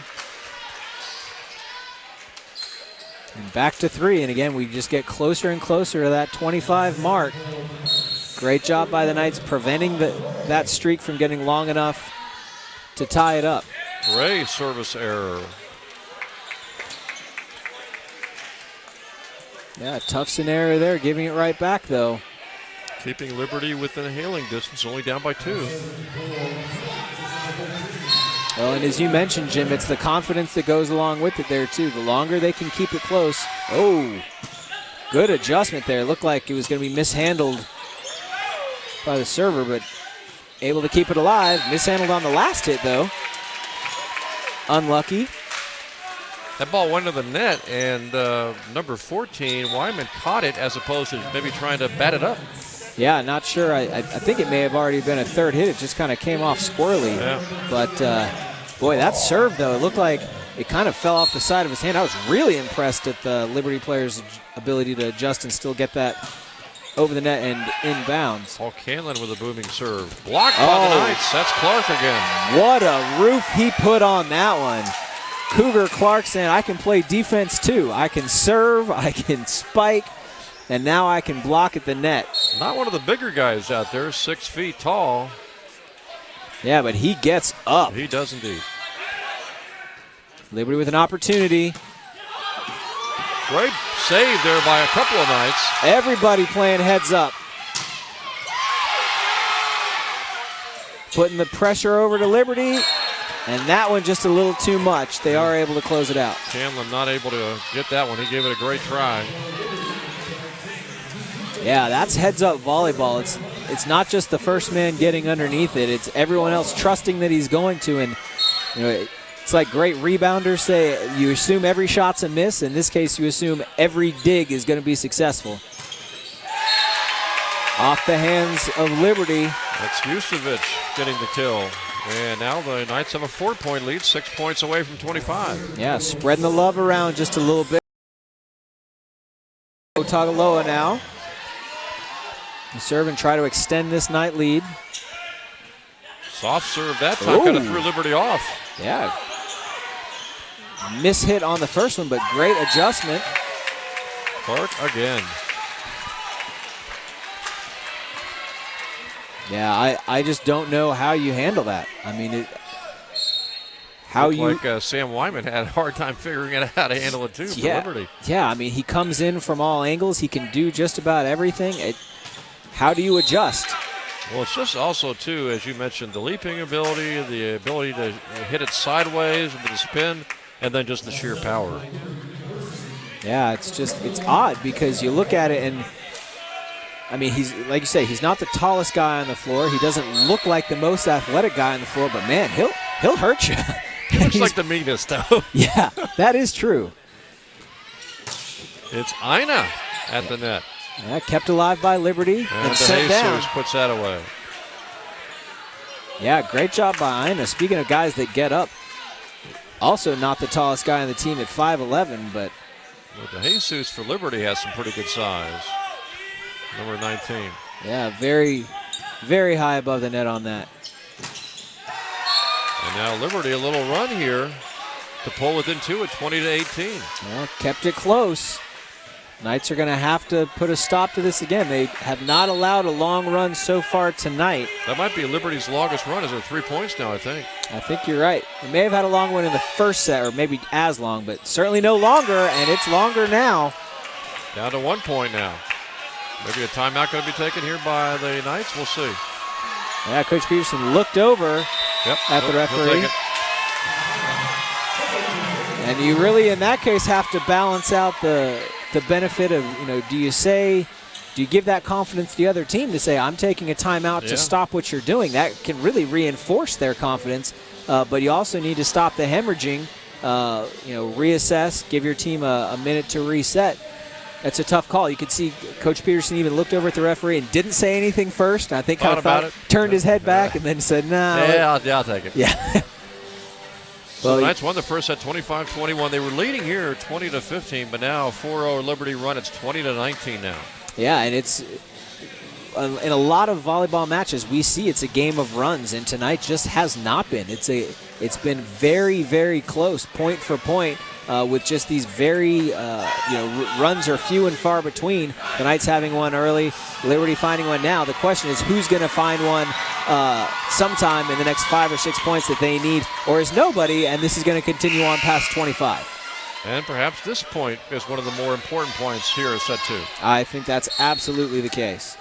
And back to 3, and again, we just get closer and closer to that 25 mark. Great job by the Knights preventing that streak from getting long enough to tie it up.
Ray service error.
Yeah, tough scenario there, giving it right back though.
Keeping Liberty within hailing distance, only down by 2.
Well, and as you mentioned, Jim, it's the confidence that goes along with it there too. The longer they can keep it close. Oh, good adjustment there. Looked like it was going to be mishandled by the server, but able to keep it alive. Mishandled on the last hit though. Unlucky.
That ball went to the net, and number 14, Wyman, caught it as opposed to maybe trying to bat it up.
Yeah, not sure. I think it may have already been a third hit. It just kind of came off squirrely.
Yeah.
But, boy, that serve, though, it looked like it kind of fell off the side of his hand. I was really impressed at the Liberty player's ability to adjust and still get that over the net and inbounds.
Paul Canlin with a booming serve. Blocked by the Knights. That's Clark again.
What a roof he put on that one. Cougar Clark saying, I can play defense too. I can serve, I can spike, and now I can block at the net.
Not one of the bigger guys out there, 6 feet tall.
Yeah, but he gets up.
He does indeed.
Liberty with an opportunity.
Great save there by a couple of Knights.
Everybody playing heads up. Putting the pressure over to Liberty. And that one just a little too much. They are able to close it out.
Canlin not able to get that one. He gave it a great try.
Yeah, that's heads-up volleyball. It's not just the first man getting underneath it. It's everyone else trusting that he's going to. And you know, it's like great rebounders say, you assume every shot's a miss. In this case, you assume every dig is going to be successful. Off the hands of Liberty.
That's Yusevich getting the kill. And now the Knights have a 4-point lead, 6 points away from 25.
Yeah, spreading the love around just a little bit. Tagaloa now. Serve and try to extend this night lead.
Soft serve that time, kind of threw Liberty off.
Yeah. Mishit on the first one, but great adjustment.
Clark again.
Yeah, I just don't know how you handle that. I mean,
Sam Wyman had a hard time figuring out how to handle it too for Liberty.
Yeah, I mean, he comes in from all angles. He can do just about everything. How do you adjust?
Well, it's just also, too, as you mentioned, the leaping ability, the ability to hit it sideways with the spin, and then just the sheer power.
Yeah, it's odd because you look at it and, I mean, he's, like you say, he's not the tallest guy on the floor. He doesn't look like the most athletic guy on the floor, but man, he'll hurt you.
He looks like the meanest, though.
Yeah, that is true.
It's Ina at the net.
Yeah, kept alive by Liberty and sent down.
Puts that away.
Yeah, great job by Ina. Speaking of guys that get up, also not the tallest guy on the team at 5'11", but
well, DeJesus for Liberty has some pretty good size. Number 19.
Yeah, very, very high above the net on that.
And now Liberty a little run here to pull within 2 at 20-18.
Well, kept it close. Knights are going to have to put a stop to this again. They have not allowed a long run so far tonight.
That might be Liberty's longest run. Is it 3 points now, I think?
I think you're right. They may have had a long one in the first set, or maybe as long, but certainly no longer, and it's longer now.
Down to 1 point now. Maybe a timeout going to be taken here by the Knights. We'll see.
Yeah, Coach Peterson looked over at the referee. And you really, in that case, have to balance out the benefit of, do you give that confidence to the other team to say, I'm taking a timeout to stop what you're doing? That can really reinforce their confidence. But you also need to stop the hemorrhaging, reassess, give your team a minute to reset. That's a tough call. You could see Coach Peterson even looked over at the referee and didn't say anything first. I think turned his head back and then said, no.
Yeah, I'll take it.
Yeah.
So the Knights won the first set 25-21. They were leading here 20-15, but now 4-0 Liberty run. It's 20-19 now.
Yeah, and it's in a lot of volleyball matches we see it's a game of runs, and tonight just has not been. It's been very, very close, point for point, with just these very runs are few and far between. The Knights having one early, Liberty finding one now. The question is who's going to find one sometime in the next 5 or 6 points that they need, or is nobody, and this is going to continue on past 25.
And perhaps this point is one of the more important points here in set 2.
I think that's absolutely the case.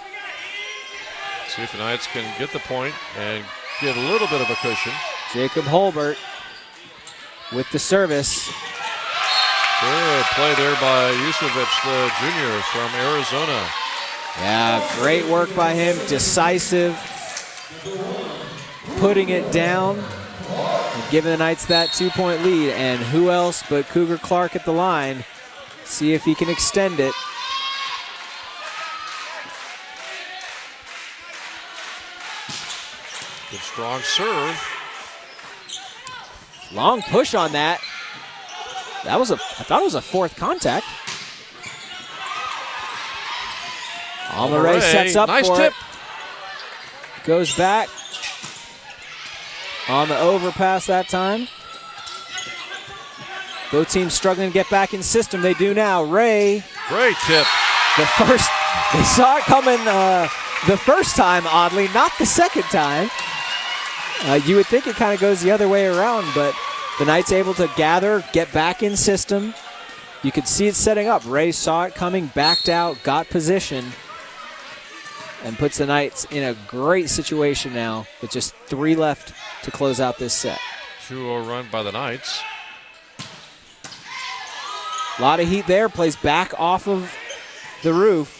See if the Knights can get the point and get a little bit of a cushion.
Jacob Holbert with the service.
Good play there by Yusevich, the junior from Arizona.
Yeah, great work by him. Decisive. Putting it down. And giving the Knights that 2-point lead. And who else but Cougar Clark at the line. See if he can extend it.
Good strong serve.
Long push on that. I thought it was a fourth contact. Almaray sets up
nice
for
tip.
it. Goes back. On the overpass that time. Both teams struggling to get back in system. They do now. Ray.
Great tip.
They saw it coming the first time, oddly, not the second time. You would think it kind of goes the other way around, but the Knights able to gather, get back in system. You could see it setting up. Ray saw it coming, backed out, got position, and puts the Knights in a great situation now with just 3 left to close out this set.
2-0 run by the Knights.
A lot of heat there. Plays back off of the roof.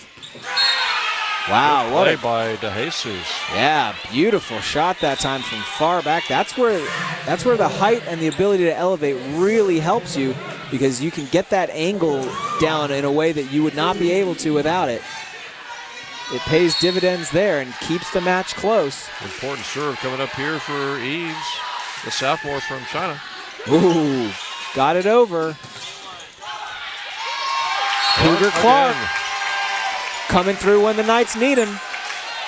Wow,
what a play by DeJesus.
Yeah, beautiful shot that time from far back. That's where the height and the ability to elevate really helps you, because you can get that angle down in a way that you would not be able to without it. It pays dividends there and keeps the match close.
Important serve coming up here for Eves, the sophomore from China.
Ooh, got it over. Cougar Clark coming through when the Knights need him.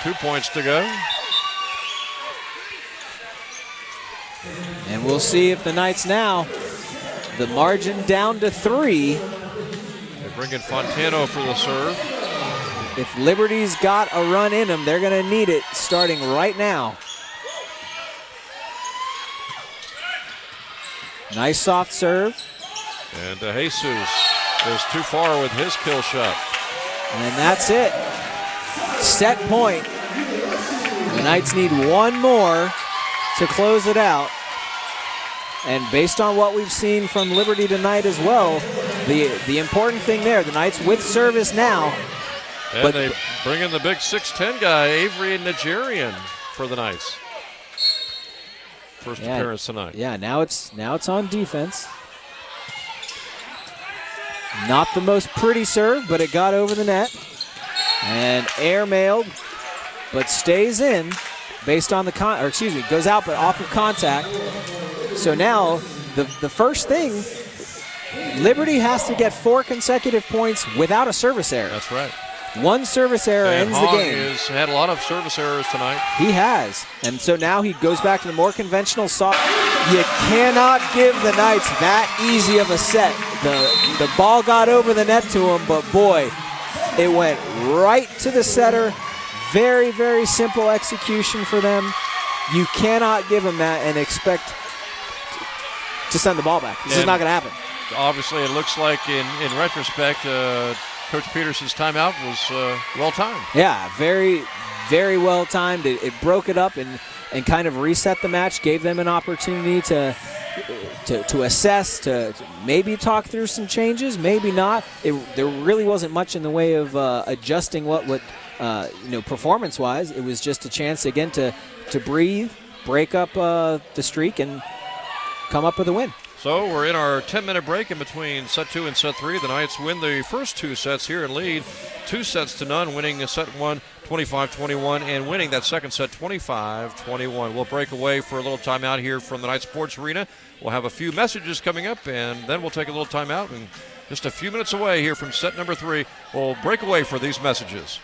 2 points to go.
And we'll see if the Knights now, the margin down to 3.
They bring in Fontano for the serve.
If Liberty's got a run in them, they're going to need it starting right now. Nice soft serve.
And DeJesus is too far with his kill shot.
And that's it. set point. The Knights need one more to close it out. And based on what we've seen from Liberty tonight as well, the important thing there, the Knights with service now.
And they bring in the big 6'10 guy, Avery Nigerian, for the Knights. First appearance tonight.
Yeah, now it's on defense. Not the most pretty serve, but it got over the net. And air-mailed, but stays in based on the goes out but off of contact. So now the first thing, Liberty has to get 4 consecutive points without a service error.
That's right.
One service error ends the game.
Has had a lot of service errors tonight.
He has. And so now he goes back to the more conventional soft. You cannot give the Knights that easy of a set. The ball got over the net to him, but boy, it went right to the setter. Very, very simple execution for them. You cannot give them that and expect to send the ball back. This is not going to happen.
Obviously, it looks like in retrospect, Coach Peterson's timeout was well-timed.
Yeah, very, very well-timed. It broke it up and kind of reset the match, gave them an opportunity to assess, to maybe talk through some changes, maybe not. There really wasn't much in the way of adjusting what performance-wise. It was just a chance, again, to breathe, break up the streak, and come up with a win.
So we're in our 10-minute break in between set 2 and set 3. The Knights win the first 2 sets here and lead 2-0, winning set 1 25-21 and winning that second set 25-21. We'll break away for a little timeout here from the Knights Sports Arena. We'll have a few messages coming up, and then we'll take a little timeout. And just a few minutes away here from set number 3, we'll break away for these messages.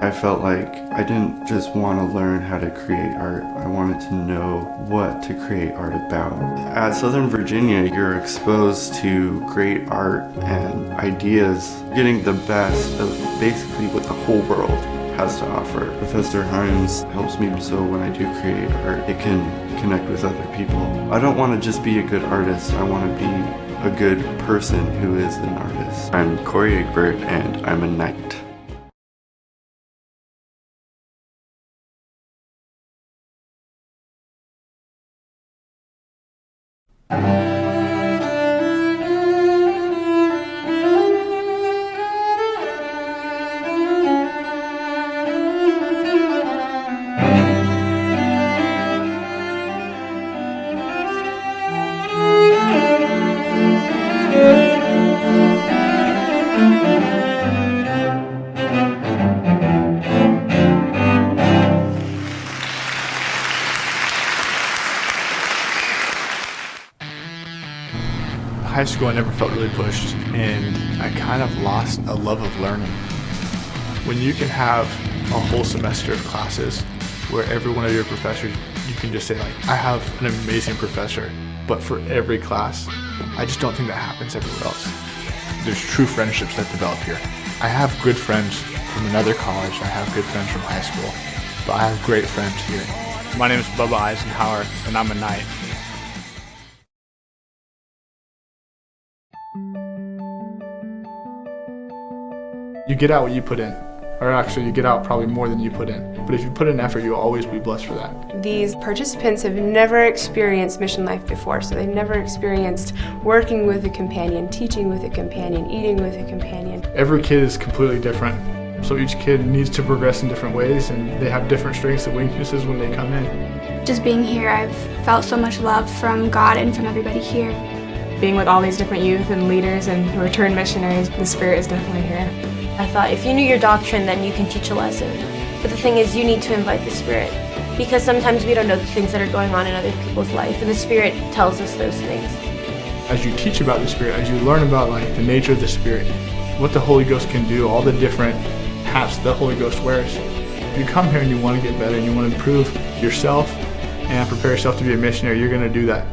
I felt like I didn't just want to learn how to create art, I wanted to know what to create art about. At Southern Virginia, you're exposed to great art and ideas, getting the best of basically what the whole world has to offer. Professor Himes helps me so when I do create art, it can connect with other people. I don't want to just be a good artist, I want to be a good person who is an artist. I'm Corey Egbert and I'm a Knight.
High school, I never felt really pushed, and I kind of lost a love of learning. When you can have a whole semester of classes where every one of your professors, you can just say like, I have an amazing professor, but for every class, I just don't think that happens everywhere else. There's true friendships that develop here. I have good friends from another college, I have good friends from high school, but I have great friends here.
My name is Bubba Eisenhower, and I'm a Knight.
You get out what you put in, or actually you get out probably more than you put in. But if you put in effort, you'll always be blessed for that.
These participants have never experienced mission life before, so they've never experienced working with a companion, teaching with a companion, eating with a companion.
Every kid is completely different. So each kid needs to progress in different ways, and they have different strengths and weaknesses when they come in.
Just being here, I've felt so much love from God and from everybody here.
Being with all these different youth and leaders and returned missionaries, the Spirit is definitely here.
I thought if you knew your doctrine, then you can teach a lesson. But the thing is, you need to invite the Spirit. Because sometimes we don't know the things that are going on in other people's life, and the Spirit tells us those things.
As you teach about the Spirit, as you learn about the nature of the Spirit, what the Holy Ghost can do, all the different hats the Holy Ghost wears. If you come here and you want to get better and you want to improve yourself and prepare yourself to be a missionary, you're going to do that.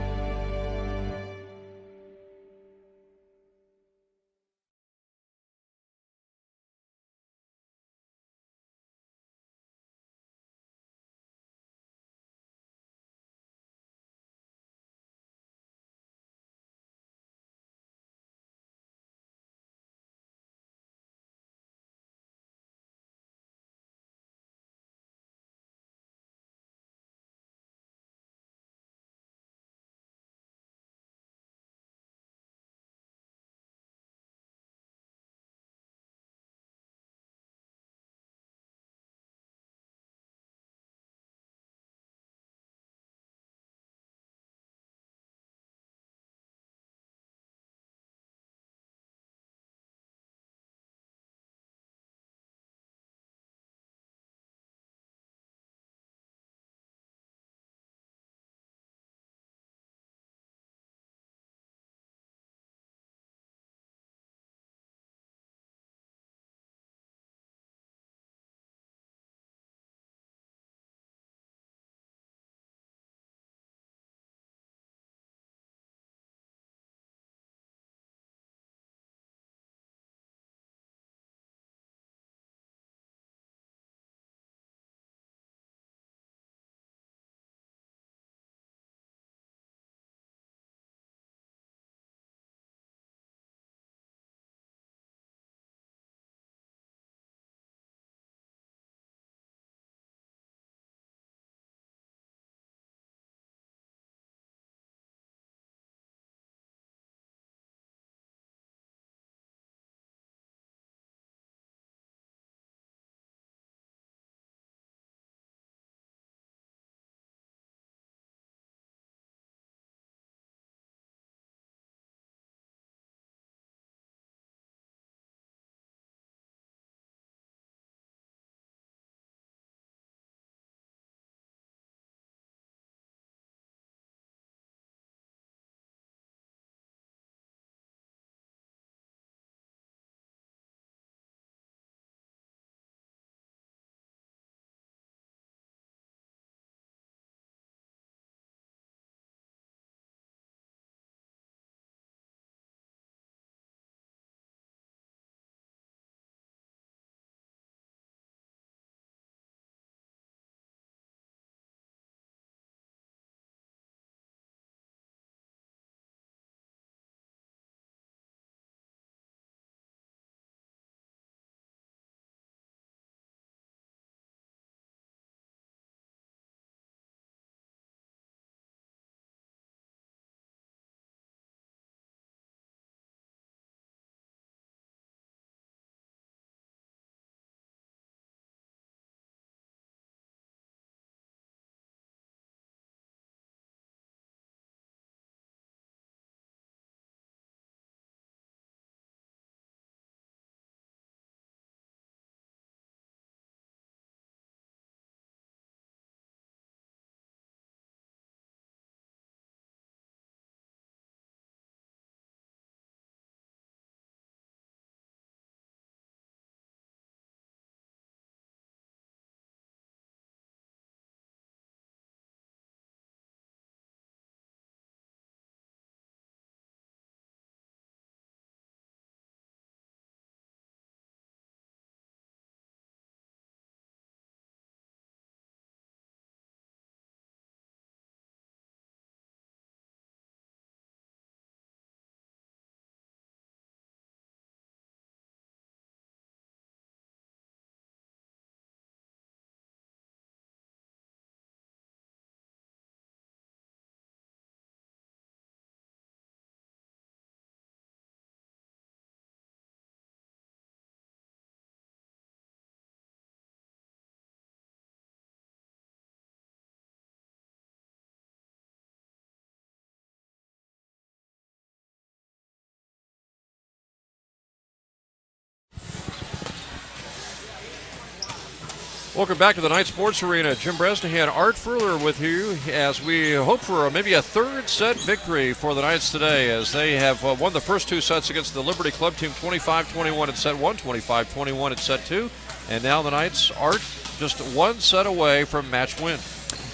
Welcome back to the Night Sports Arena. Jim Bresnahan, Art Furler with you as we hope for maybe a third set victory for the Knights today, as they have won the first 2 sets against the Liberty Club team 25-21 in set 1, 25-21 in set 2. And now the Knights are just 1 set away from match win.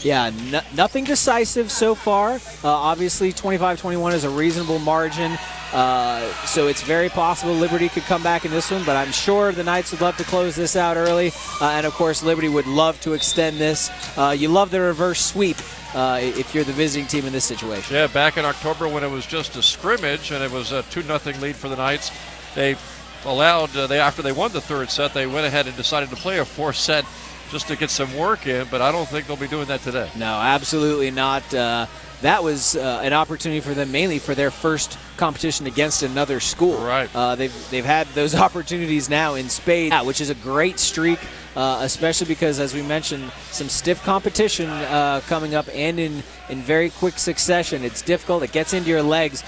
Yeah, nothing decisive so far. Obviously, 25-21 is a reasonable margin. So it's very possible Liberty could come back in this one, but I'm sure the Knights would love to close this out early. And, of course, Liberty would love to extend this. You love the reverse sweep if you're the visiting team in this situation.
Yeah, back in October when it was just a scrimmage and it was a 2-0 lead for the Knights, they allowed, after they won the third set, they went ahead and decided to play a 4th set just to get some work in, but I don't think they'll be doing that today.
No, absolutely not. That was an opportunity for them, mainly for their first competition against another school.
Right.
They've had those opportunities now in spades, which is a great streak, especially because, as we mentioned, some stiff competition coming up and in very quick succession. It's difficult. It gets into your legs.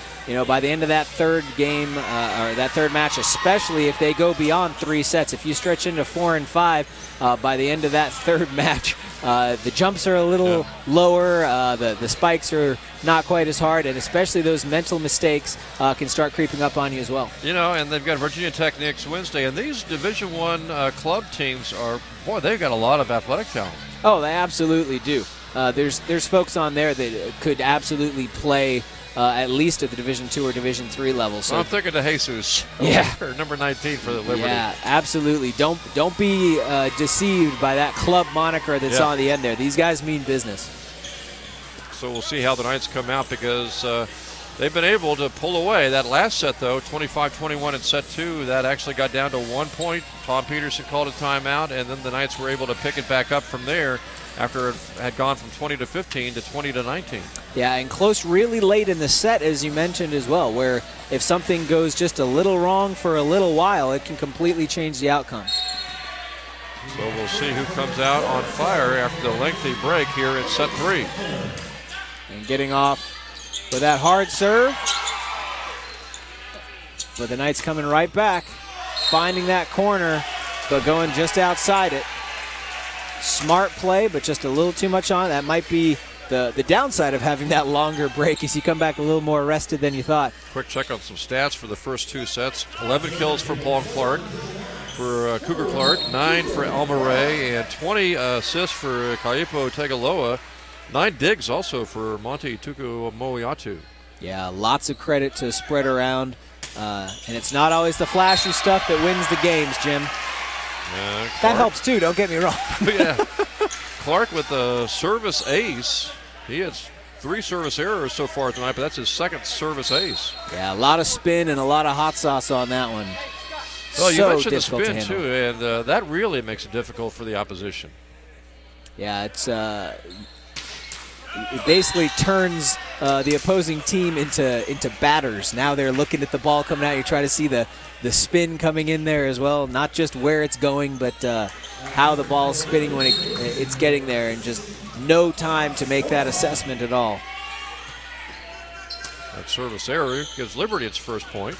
By the end of that third game or that third match, especially if they go beyond 3 sets, if you stretch into 4 and 5, by the end of that third match, the jumps are a little lower, the spikes are not quite as hard, and especially those mental mistakes can start creeping up on you as well.
And they've got Virginia Tech next Wednesday, and these Division I club teams they've got a lot of athletic talent.
Oh, they absolutely do. There's folks on there that could absolutely play at least at the Division II or Division III level. So
I'm thinking to Jesus, number 19 for the Liberty.
Yeah, absolutely. Don't be deceived by that club moniker that's on the end there. These guys mean business.
So we'll see how the Knights come out, because they've been able to pull away. That last set, though, 25-21 in set 2, that actually got down to 1 point. Tom Peterson called a timeout, and then the Knights were able to pick it back up from there after it had gone from 20-15 to 20-19.
Yeah, and close really late in the set, as you mentioned as well, where if something goes just a little wrong for a little while, it can completely change the outcome.
So we'll see who comes out on fire after the lengthy break here in set 3.
And getting off with that hard serve. But the Knights coming right back, finding that corner, but going just outside it. Smart play, but just a little too much on. That might be the downside of having that longer break, is you come back a little more rested than you thought.
Quick check on some stats for the first 2 sets. 11 kills for Paul Clark, for Cougar Clark, 9 for Alma Ray, and 20 assists for Kaipo Tegaloa. 9 digs also for Monty Tuku Moiatu.
Yeah, lots of credit to spread around. And it's not always the flashy stuff that wins the games, Jim. That helps too, don't get me wrong.
Yeah. Clark with a service ace. He has 3 service errors so far tonight, but that's his 2nd service ace.
Yeah, a lot of spin and a lot of hot sauce on that one.
Well, you mentioned the
difficult
spin
to
too, and that really makes it difficult for the opposition.
Yeah, it basically turns the opposing team into batters. Now they're looking at the ball coming out. You try to see the spin coming in there as well, not just where it's going, but how the ball's spinning when it's getting there, and just no time to make that assessment at all.
That service error gives Liberty its first point.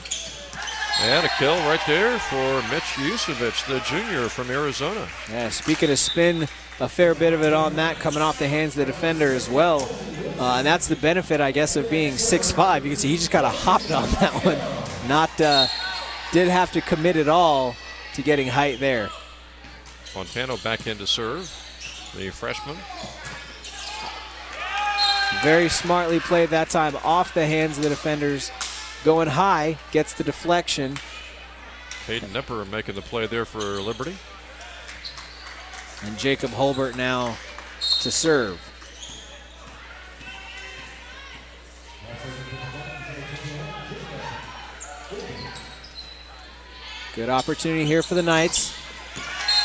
And a kill right there for Mitch Yusevich, the junior from Arizona.
Yeah, speaking of spin, a fair bit of it on that coming off the hands of the defender as well. And that's the benefit, I guess, of being 6'5". You can see he just kind of hopped on that one. Did have to commit at all to getting height there.
Fontano back in to serve, the freshman.
Very smartly played that time off the hands of the defenders. Going high, gets the deflection.
Hayden Nipper making the play there for Liberty.
And Jacob Holbert now to serve. Good opportunity here for the Knights.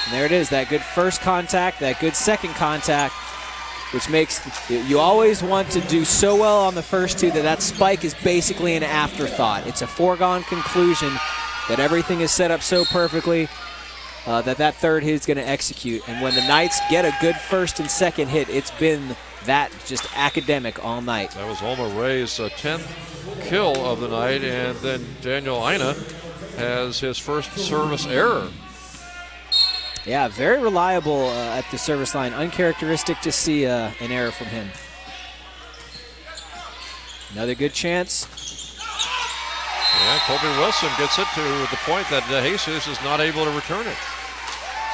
And there it is, that good first contact, that good second contact, which makes, you always want to do so well on the first 2 that spike is basically an afterthought. It's a foregone conclusion that everything is set up so perfectly that third hit is going to execute. And when the Knights get a good first and second hit, it's been that just academic all night.
That was Alma Ray's 10th kill of the night, and then Daniel Ina has his first service error.
Yeah, very reliable at the service line. Uncharacteristic to see an error from him. Another good chance.
Yeah, Colby Wilson gets it to the point that Jesus is not able to return it.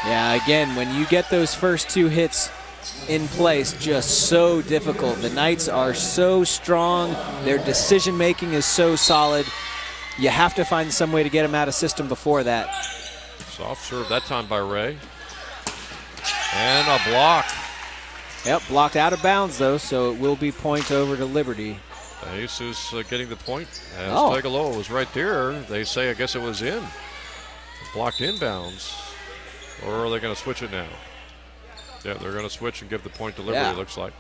Yeah, again, when you get those first 2 hits in place, just so difficult. The Knights are so strong. Their decision-making is so solid. You have to find some way to get them out of system before that.
Soft serve that time by Ray. And a block.
Yep, blocked out of bounds, though, so it will be point over to Liberty.
Jesus getting the point. As
Oh.
Tegaloa was right there. They say, I guess it was in. Blocked inbounds. Or are they going to switch it now? Yeah, they're going to switch and give the point to Liberty,
Yeah.
it looks like.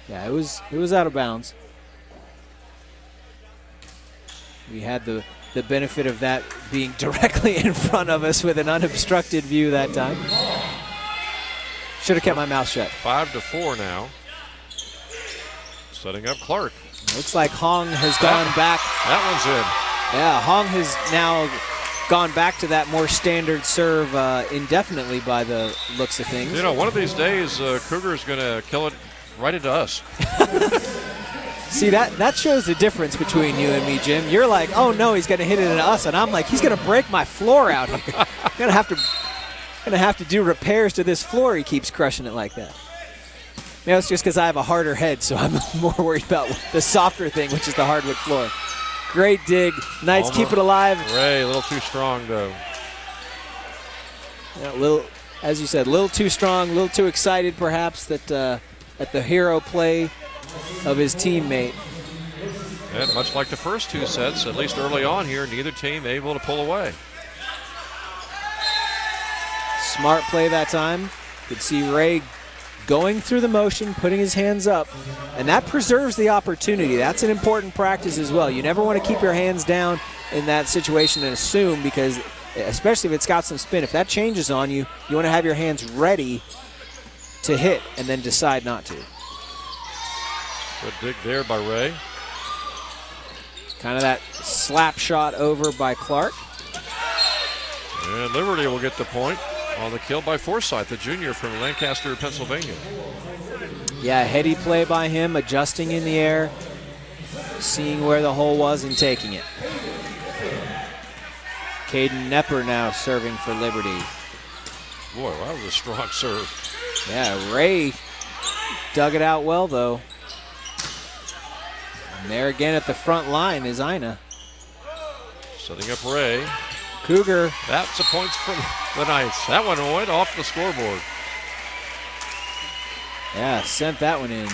Yeah, it was out of bounds. We had the benefit of that being directly in front of us with an unobstructed view that time. Should have kept my mouth shut.
5-4 now. Setting up Clark.
Looks like Hong has gone back.
That one's in.
Yeah, Hong has now gone back to that more standard serve indefinitely by the looks of things.
You know, one of these days, Cougar's going to kill it right into us.
See, that shows the difference between you and me, Jim. You're like, oh no, he's going to hit it into us, and I'm like, he's going to break my floor out here. I'm going to have to do repairs to this floor. He keeps crushing it like that. Maybe it's just because I have a harder head, so I'm more worried about the softer thing, which is the hardwood floor. Great dig. Knights keep it alive.
Ray, a little too strong, though.
Yeah, as you said, a little too strong, a little too excited, perhaps, at the hero play of his teammate.
And much like the first 2 sets, at least early on here, neither team able to pull away.
Smart play that time. Could see Ray going through the motion, putting his hands up, and that preserves the opportunity. That's an important practice as well. You never want to keep your hands down in that situation and assume, because especially if it's got some spin, if that changes on you, you want to have your hands ready to hit and then decide not to.
Good dig there by Ray.
Kind of that slap shot over by Clark.
And Liberty will get the point on the kill by Forsythe, the junior from Lancaster, Pennsylvania.
Yeah, heady play by him, adjusting in the air, seeing where the hole was and taking it. Caden Nepper now serving for Liberty.
Boy, that was a strong serve.
Yeah, Ray dug it out well, though. And there again at the front line is Ina.
Setting up Ray.
Cougar.
That's a point from the Knights. That one went off the scoreboard.
Yeah, sent that one in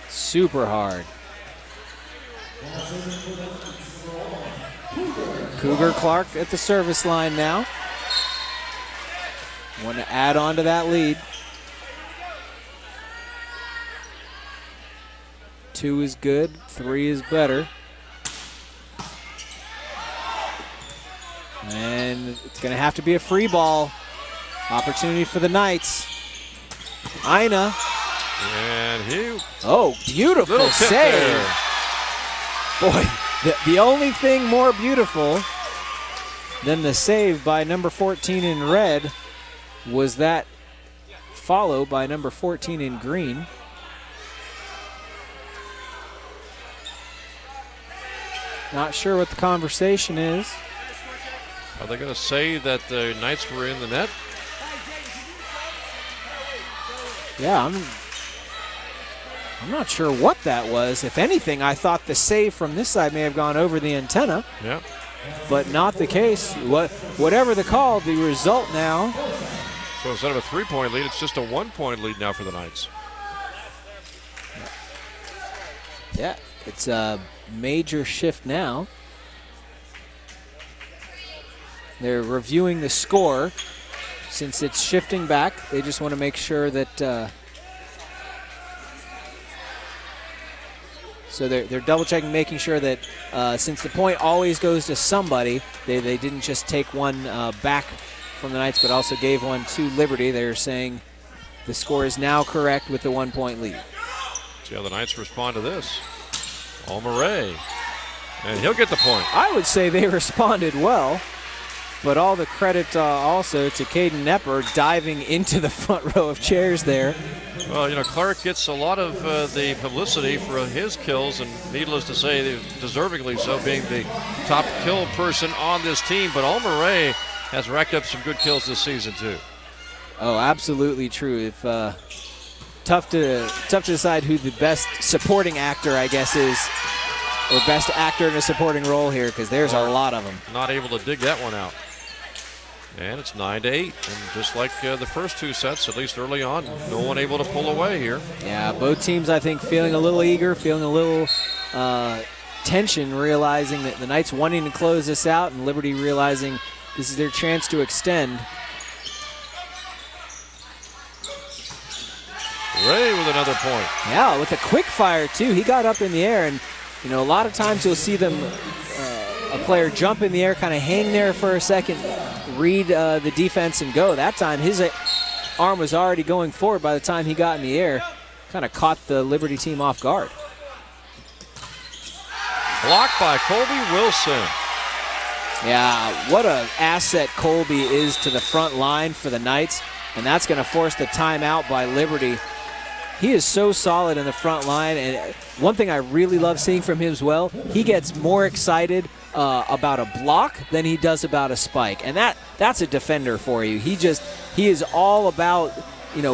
super hard. Cougar Clark at the service line now. Want to add on to that lead. 2 is good, 3 is better. And it's going to have to be a free ball. Opportunity for the Knights. Ina.
And he.
Oh, beautiful
Little tip
save.
there.
Boy, the only thing more beautiful than the save by number 14 in red was that follow by number 14 in green. Not sure what the conversation is.
Are they going to say that the Knights were in the net?
Yeah, I'm not sure what that was. If anything, I thought the save from this side may have gone over the antenna.
Yeah.
But not the case. Whatever the call, the result now.
So instead of a 3-point lead, it's just a 1-point lead now for the Knights.
Yeah, it's a major shift now. They're reviewing the score. Since it's shifting back, they just want to make sure that so they're double checking, making sure that since the point always goes to somebody, they didn't just take one back from the Knights, but also gave one to Liberty. They're saying the score is now correct with the 1-point lead.
See how the Knights respond to this. Alma Ray. And he'll get the point.
I would say they responded well. but all the credit also to Caden Nepper diving into the front row of chairs there.
Well, Clark gets a lot of the publicity for his kills, and needless to say, deservingly so, being the top kill person on this team. But Alma Ray has racked up some good kills this season, too.
Oh, absolutely true. If tough to decide who the best supporting actor, I guess, is, or best actor in a supporting role here, because there's a lot of them.
Not able to dig that one out. And it's 9-8, and just like the first two sets, at least early on, no one able to pull away here.
Yeah, both teams, I think, feeling a little eager, feeling a little tension, realizing that the Knights wanting to close this out, and Liberty realizing this is their chance to extend.
Ray with another point.
Yeah, with a quick fire, too. He got up in the air, and a lot of times you'll see them, a player jump in the air, kind of hang there for a second, read the defense and go. That time his arm was already going forward by the time he got in the air. Kind of caught the Liberty team off guard.
Blocked by Colby Wilson.
Yeah, what an asset Colby is to the front line for the Knights, and that's going to force the timeout by Liberty. He is so solid in the front line, and one thing I really love seeing from him as well, he gets more excited about a block than he does about a spike, and that's a defender for you. He is all about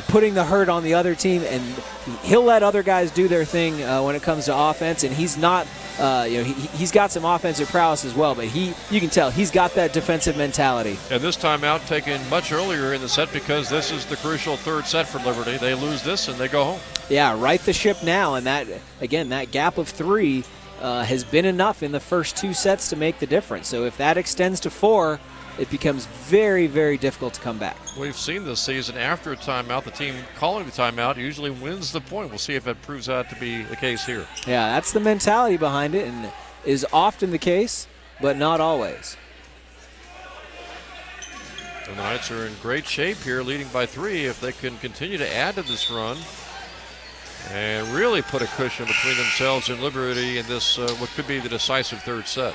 putting the hurt on the other team, and he'll let other guys do their thing when it comes to offense, and he's not he's got some offensive prowess as well, but you can tell he's got that defensive mentality.
And this timeout taken much earlier in the set because this is the crucial third set for Liberty. They lose this and they go home.
Yeah, right the ship now, and that gap of 3 has been enough in the first 2 sets to make the difference. So if that extends to 4, it becomes very, very difficult to come back.
We've seen this season after a timeout, the team calling the timeout usually wins the point. We'll see if that proves out to be the case here.
Yeah, that's the mentality behind it, and is often the case, but not always.
And the Knights are in great shape here, leading by 3. If they can continue to add to this run and really put a cushion between themselves and Liberty in this what could be the decisive third set.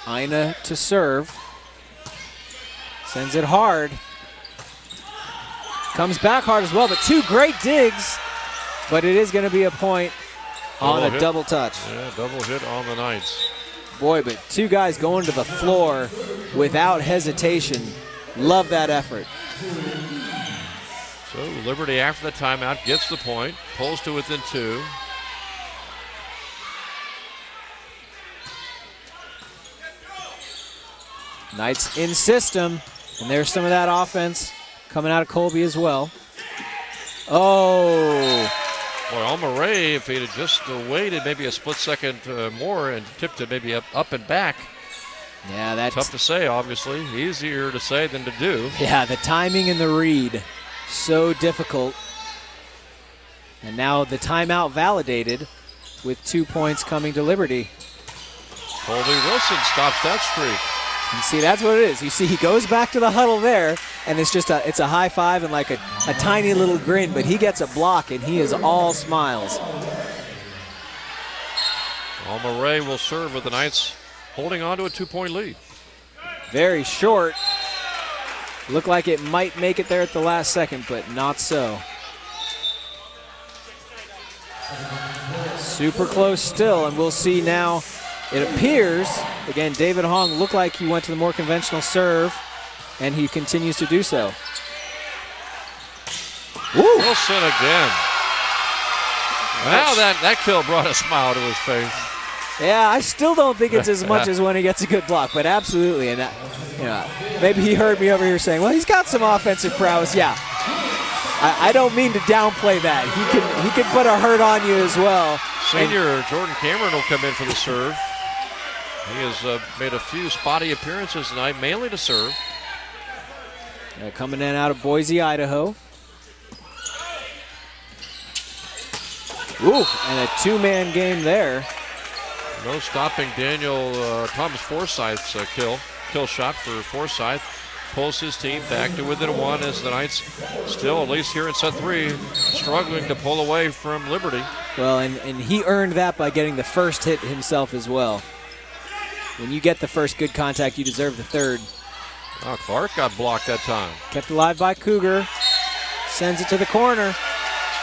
Ina to serve. Sends it hard. Comes back hard as well, but 2 great digs. But it is going to be a point on a double touch.
Yeah, double hit on the Knights.
Boy, but 2 guys going to the floor without hesitation. Love that effort.
So Liberty, after the timeout, gets the point, pulls to within 2.
Knights in system, and there's some of that offense coming out of Colby as well. Oh.
Boy, Alma Ray, if he'd have just waited maybe a split second more and tipped it maybe up and back.
Yeah, that's
tough to say, obviously. Easier to say than to do.
Yeah, the timing and the read, so difficult. And now the timeout validated with 2 points coming to Liberty.
Colby Wilson stops that streak.
And see, that's what it is. You see, he goes back to the huddle there, and it's just it's a high five and like a tiny little grin, but he gets a block, and he is all smiles.
Alma Ray will serve with the Knights holding on to a 2-point lead.
Very short. Looked like it might make it there at the last second, but not so. Super close still, and we'll see now. It appears, again, David Hong looked like he went to the more conventional serve, and he continues to do so.
Woo. Wilson again. Now that kill brought a smile to his face.
Yeah, I still don't think it's as much as when he gets a good block, but absolutely. And maybe he heard me over here saying, well, he's got some offensive prowess. Yeah, I don't mean to downplay that. He can put a hurt on you as well.
Senior Jordan Cameron will come in for the serve. He has made a few spotty appearances tonight, mainly to serve.
Coming in out of Boise, Idaho. Ooh, and a 2-man game there.
No stopping Daniel Thomas Forsyth's kill shot for Forsyth. Pulls his team back to within 1 as the Knights still, at least here in set 3, struggling to pull away from Liberty.
Well, and he earned that by getting the first hit himself as well. When you get the first good contact, you deserve the third.
Oh, Clark got blocked that time.
Kept alive by Cougar. Sends it to the corner,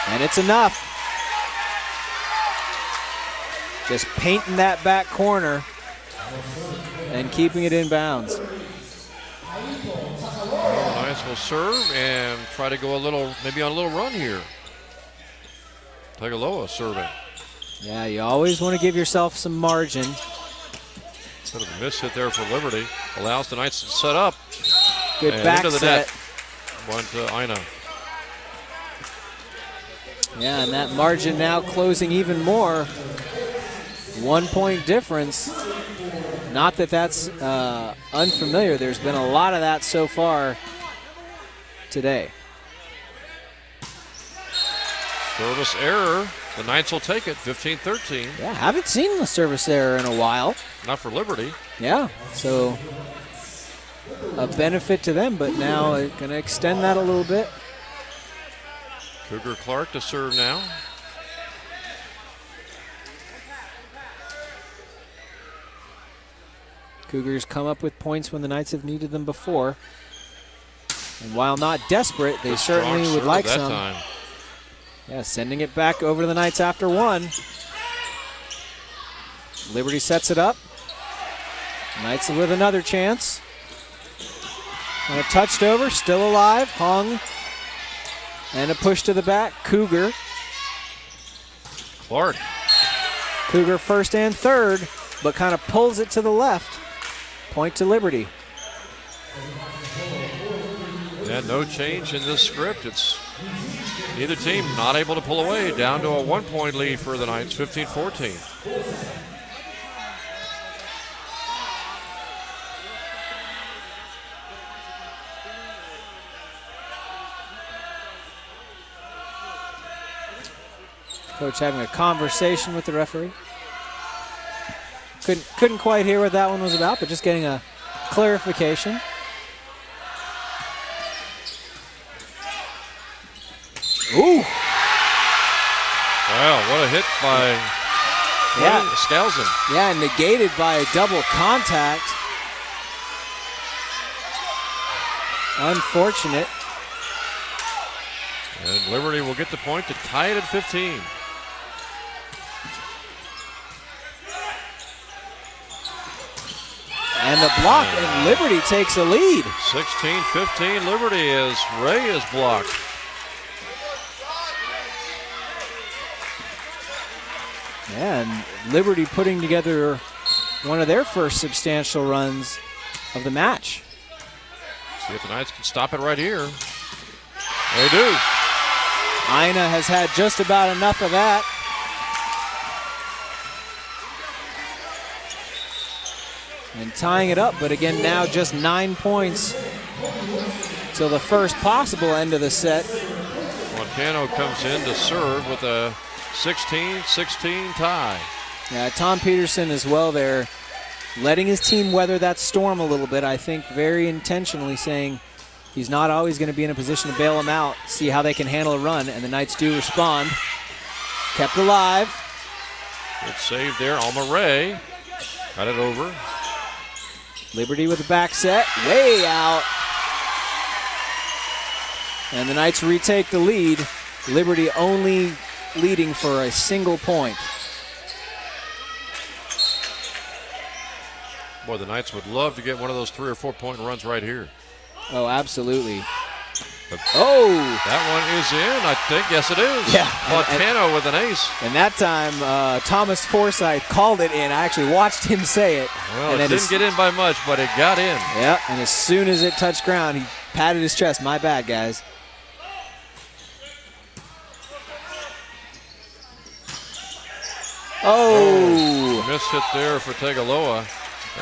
and it's enough. Just painting that back corner and keeping it in bounds.
Knights will serve and try to go maybe on a little run here. Tagaloa serving.
Yeah, you always want to give yourself some margin.
Bit of a miss hit there for Liberty. Allows the Knights to set up.
Good
and
back
into the
set.
net. Went to Ina.
Yeah, and that margin now closing even more. 1 point difference. Not that that's unfamiliar. There's been a lot of that so far today.
Service error. The Knights will take it, 15-13.
Yeah, haven't seen the service error in a while.
Not for Liberty.
Yeah, so a benefit to them, but now it's going to extend that a little bit.
Cougar Clark to serve now.
Cougars come up with points when the Knights have needed them before. And while not desperate, they certainly would like some.
Time.
Yeah, sending it back over to the Knights after one. Liberty sets it up. Knights with another chance. And a touched over, still alive, hung. And a push to the back, Cougar.
Clark.
Cougar first and third, but kind of pulls it to the left. Point to Liberty.
Yeah, no change in this script. It's neither team not able to pull away. Down to a 1 point lead for the Knights, 15-14.
Coach having a conversation with the referee. Couldn't quite hear what that one was about, but just getting a clarification. Ooh.
Wow, what a hit by Skousen.
Yeah, negated by a double contact. Unfortunate.
And Liberty will get the point to tie it at 15.
And the block, and Liberty takes a lead.
16-15 Liberty as Ray is blocked.
Yeah, and Liberty putting together one of their first substantial runs of the match.
See if the Knights can stop it right here. They do.
Ina has had just about enough of that. And tying it up, but again, now just 9 points till the first possible end of the set.
Montano comes in to serve with a 16-16 tie.
Yeah, Tom Peterson as well there, letting his team weather that storm a little bit, I think very intentionally saying he's not always going to be in a position to bail them out, see how they can handle a run, and the Knights do respond. Kept alive.
Good save there, Alma Ray. Got it over.
Liberty with the back set, way out. And the Knights retake the lead. Liberty only leading for a single point.
Boy, the Knights would love to get one of those 3 or 4 point runs right here.
Oh, absolutely.
But
oh!
That one is in, I think. Yes, it is.
Yeah.
Montano with an ace.
And that time, Thomas Forsythe called it in. I actually watched him say it.
Well,
and
it didn't get in by much, but it got in.
Yeah, and as soon as it touched ground, he patted his chest. My bad, guys. Oh!
Missed hit there for Tagaloa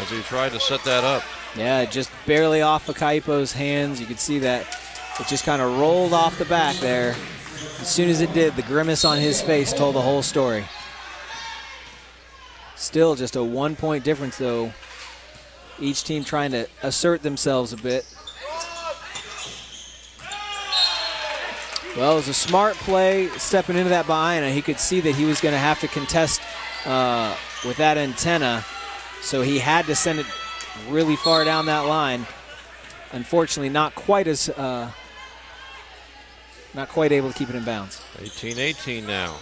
as he tried to set that up.
Yeah, just barely off of Kaipo's hands. You could see that it just kind of rolled off the back there. As soon as it did, the grimace on his face told the whole story. Still just a 1 point difference, though. Each team trying to assert themselves a bit. Well, it was a smart play stepping into that behind. He could see that he was going to have to contest with that antenna, so he had to send it really far down that line. Unfortunately, not quite able to keep it in bounds.
18-18 now.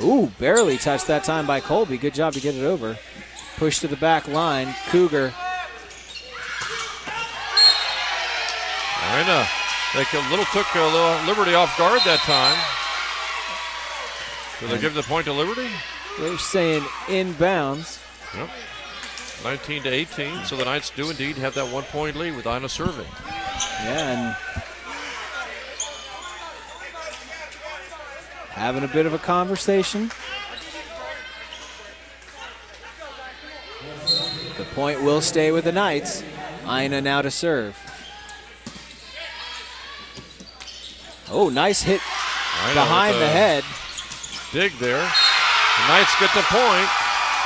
Ooh, barely touched that time by Colby. Good job to get it over. Push to the back line. Cougar.
Arena. They took a little Liberty off guard that time. Do they give the point to Liberty?
They're saying inbounds.
Yep. 19-18, so the Knights do indeed have that 1-point lead with Ina serving.
Yeah, and having a bit of a conversation. The point will stay with the Knights. Ina now to serve. Oh, nice hit behind the head.
Dig there. The Knights get the point.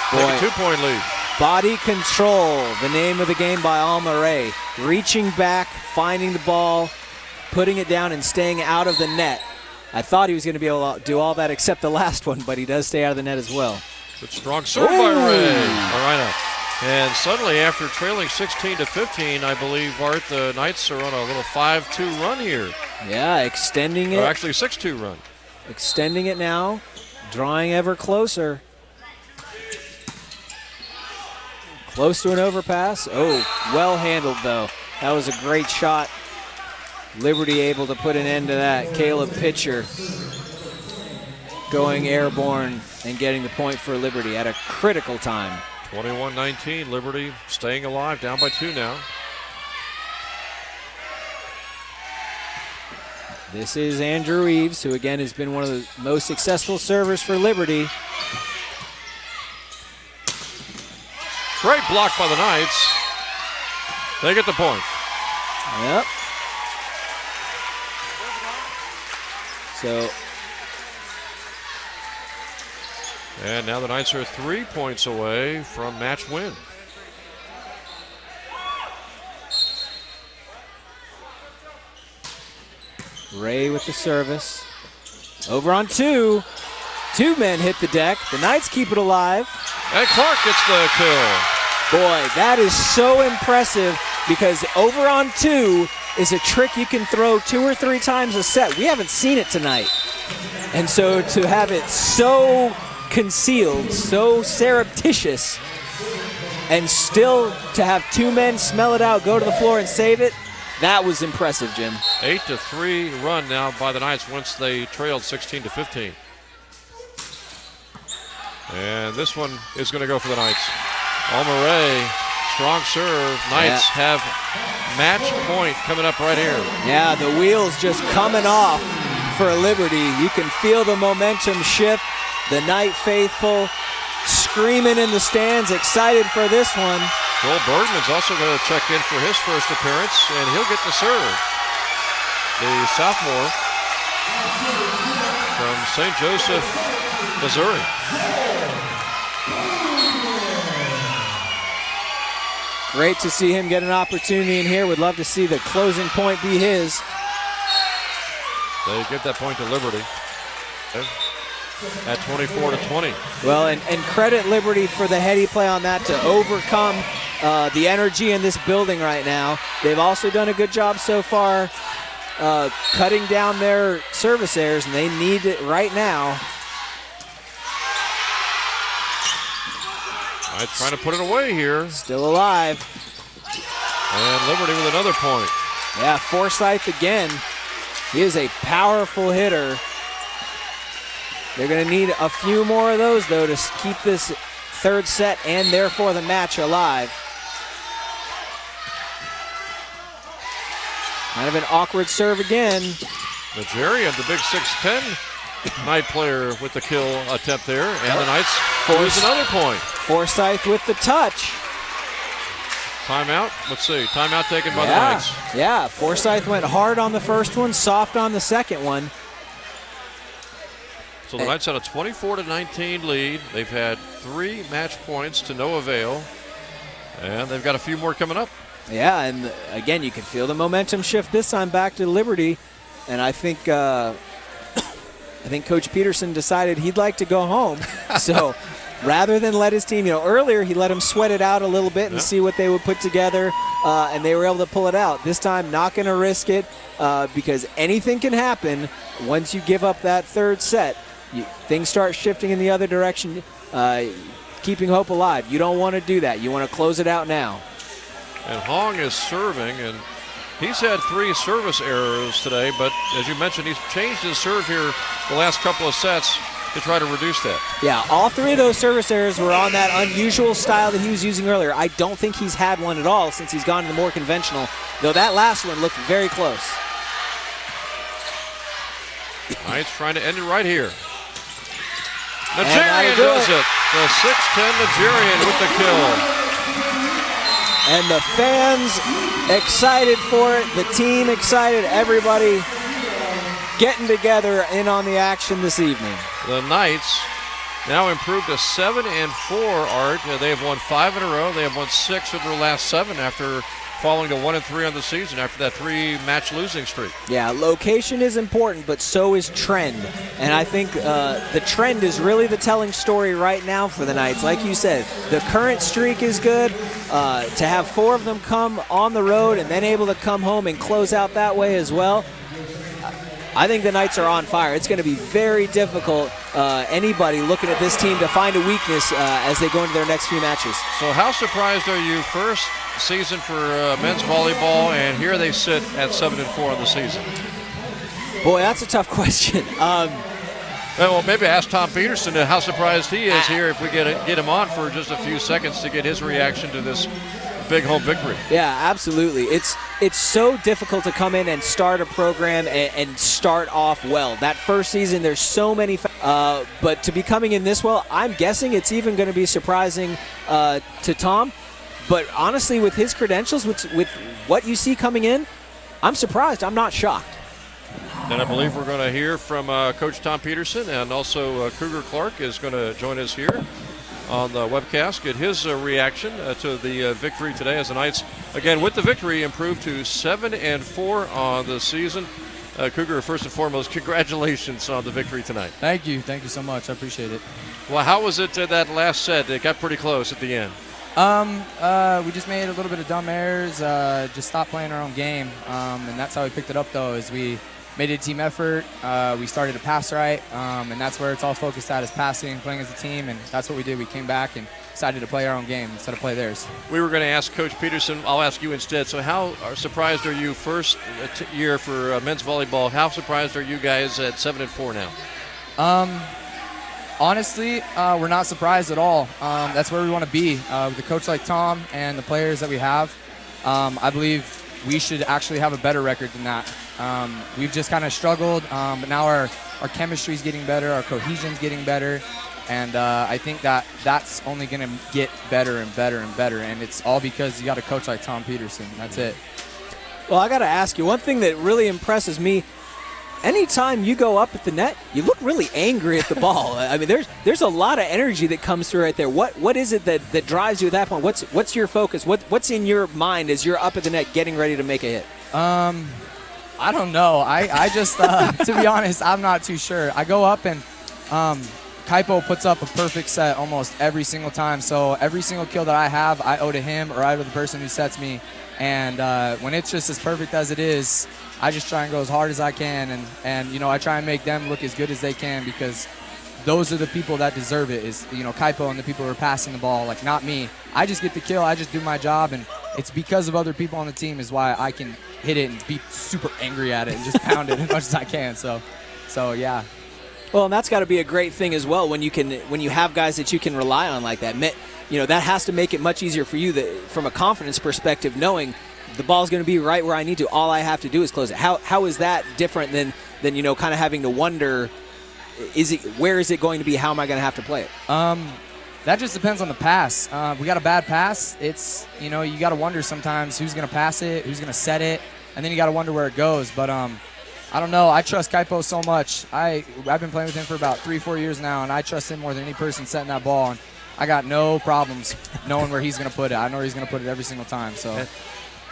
Take a 2-point lead.
Body control, the name of the game by Alma Ray. Reaching back, finding the ball, putting it down, and staying out of the net. I thought he was going to be able to do all that except the last one, but he does stay out of the net as well.
Good strong serve by Ray. Arina. And suddenly, after trailing 16-15, I believe, Art, the Knights are on a little 5-2 run here.
Yeah, extending it.
Or actually, 6-2 run.
Extending it now, drawing ever closer. Close to an overpass. Oh, well handled, though. That was a great shot. Liberty able to put an end to that. Caleb Pitcher going airborne and getting the point for Liberty at a critical time.
21-19, Liberty staying alive, down by 2 now.
This is Andrew Eves, who again has been one of the most successful servers for Liberty.
Great block by the Knights. They get the point.
Yep. So.
And now the Knights are 3 points away from match win.
Ray with the service. Over on 2. 2 men hit the deck. The Knights keep it alive.
And Clark gets the kill.
Boy, that is so impressive because over on 2 is a trick you can throw 2 or 3 times a set. We haven't seen it tonight. And so to have it so concealed, so surreptitious, and still to have 2 men smell it out, go to the floor and save it, that was impressive, Jim.
8-3 run now by the Knights once they trailed 16-15. And this one is going to go for the Knights. Alma Ray, strong serve. Knights have match point coming up right here.
Yeah, the wheels just coming off for Liberty. You can feel the momentum shift. The Knight faithful screaming in the stands, excited for this one.
Joel Bergman's also going to check in for his first appearance, and he'll get to serve. The sophomore from St. Joseph, Missouri.
Great to see him get an opportunity in here. Would love to see the closing point be his.
They get that point to Liberty at 24-20.
Well, and credit Liberty for the heady play on that to overcome the energy in this building right now. They've also done a good job so far cutting down their service errors, and they need it right now.
Trying to put it away here.
Still alive.
And Liberty with another point.
Yeah, Forsyth again. He is a powerful hitter. They're going to need a few more of those, though, to keep this third set and therefore the match alive. Kind of an awkward serve again.
Najarian, the big 6'10" Knight player with the kill attempt there. And the Knights force another point.
Forsyth with the touch.
Timeout. Let's see. Timeout taken by the Knights.
Yeah, Forsyth went hard on the first one, soft on the second one.
So the Knights had a 24-19 lead. They've had 3 match points to no avail. And they've got a few more coming up.
Yeah, and again, you can feel the momentum shift this time back to Liberty. and I think Coach Peterson decided he'd like to go home. So rather than let his team, earlier he let them sweat it out a little bit and see what they would put together, and they were able to pull it out. This time, not going to risk it because anything can happen once you give up that third set. Things start shifting in the other direction, keeping hope alive. You don't want to do that. You want to close it out now.
And Hong is serving, and he's had 3 service errors today, but as you mentioned, he's changed his serve here the last couple of sets to try to reduce that.
Yeah, all 3 of those service errors were on that unusual style that he was using earlier. I don't think he's had one at all since he's gone to the more conventional, though that last one looked very close.
Knight's trying to end it right here. Nigerian does it. The 6'10 Nigerian with the kill.
And the fans excited for it, the team excited, everybody getting together in on the action this evening.
The Knights now improved to 7-4, Art. They have won 5 in a row. They have won 6 of their last 7 after falling to 1-3 on the season after that 3-match losing streak.
Yeah, location is important, but so is trend. And I think the trend is really the telling story right now for the Knights. Like you said, the current streak is good. To have 4 of them come on the road and then able to come home and close out that way as well, I think the Knights are on fire. It's going to be very difficult, anybody looking at this team, to find a weakness as they go into their next few matches.
So how surprised are you? First season for men's volleyball, and here they sit at 7-4 on the season.
Boy, that's a tough question.
Well, maybe ask Tom Peterson how surprised he is here if we get him on for just a few seconds to get his reaction to this big home victory.
Yeah, absolutely. It's so difficult to come in and start a program and start off well. That first season, there's so many, but to be coming in this well, I'm guessing it's even going to be surprising to Tom. But honestly, with his credentials, with what you see coming in, I'm surprised. I'm not shocked.
And I believe we're going to hear from Coach Tom Peterson, and also Cougar Clark is going to join us here on the webcast, get his reaction to the victory today as the Knights, again, with the victory, improved to 7-4 on the season. Cougar, first and foremost, congratulations on the victory tonight.
Thank you so much. I appreciate it.
Well, how was it that last set? It got pretty close at the end.
We just made a little bit of dumb errors, just stopped playing our own game, and that's how we picked it up, though, is we made it a team effort. We started to pass right, and that's where it's all focused at, is passing and playing as a team, and that's what we did. We came back and decided to play our own game instead of play theirs. We
were going to ask Coach Peterson. I'll ask you instead. So how surprised are you, first year for men's volleyball, how surprised are you guys at 7-4 now?
Honestly, we're not surprised at all. That's where we want to be. With a coach like Tom and the players that we have, I believe we should actually have a better record than that. We've just kind of struggled, but now our chemistry is getting better, our cohesion's getting better, and I think that's only going to get better and better and better, and it's all because you got a coach like Tom Peterson. That's it.
Well, I got to ask you, one thing that really impresses me, anytime you go up at the net, you look really angry at the ball. I mean, there's a lot of energy that comes through right there. What is it that drives you at that point? What's your focus? What's in your mind as you're up at the net getting ready to make a hit?
I don't know. I just, to be honest, I'm not too sure. I go up and Kaipo puts up a perfect set almost every single time. So every single kill that I have, I owe to him or I owe to the person who sets me. And when it's just as perfect as it is, I just try and go as hard as I can. And you know, I try and make them look as good as they can, because those are the people that deserve it, is, you know, Kaipo and the people who are passing the ball, like, not me. I just get the kill. I just do my job. And it's because of other people on the team is why I can hit it and be super angry at it and just pound it as much as I can. So yeah.
Well, and that's got to be a great thing as well when you have guys that you can rely on like that. You know, that has to make it much easier for you from a confidence perspective, knowing the ball's going to be right where I need to. All I have to do is close it. How is that different than you know, kind of having to wonder, where is it going to be? How am I going to have to play it?
That just depends on the pass. We got a bad pass. It's, you know, you got to wonder sometimes who's going to pass it, who's going to set it, and then you got to wonder where it goes. But I don't know. I trust Kaipo so much. I've been playing with him for about 3-4 years now, and I trust him more than any person setting that ball. And I got no problems knowing where he's going to put it. I know where he's going to put it every single time. So.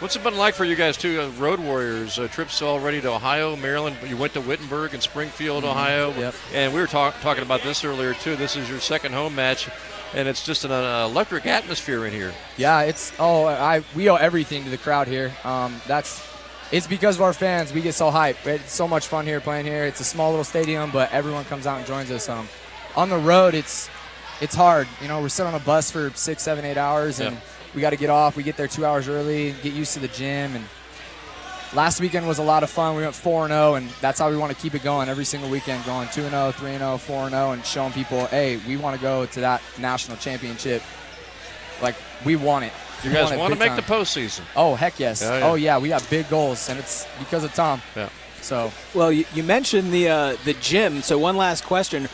What's it been like for you guys, too, road warriors, trips already to Ohio, Maryland? You went to Wittenberg and Springfield, Ohio.
Yep.
And we were talking about this earlier, too. This is your second home match, and it's just an electric atmosphere in here.
Yeah, we owe everything to the crowd here. It's because of our fans. We get so hyped. It's so much fun here playing here. It's a small little stadium, but everyone comes out and joins us. On the road, it's hard. We're sitting on a bus for 6, 7, 8 hours, and we got to get off. We get there 2 hours early, get used to the gym. And last weekend was a lot of fun. We went 4-0, and that's how we want to keep it going every single weekend, going 2-0, 3-0, 4-0, and showing people, hey, we want to go to that national championship. Like, we want it.
You guys want to make the postseason?
Oh, heck yes.
Yeah.
Oh, yeah, we got big goals, and it's because of Tom.
Yeah.
So.
Well, you mentioned the gym, so one last question.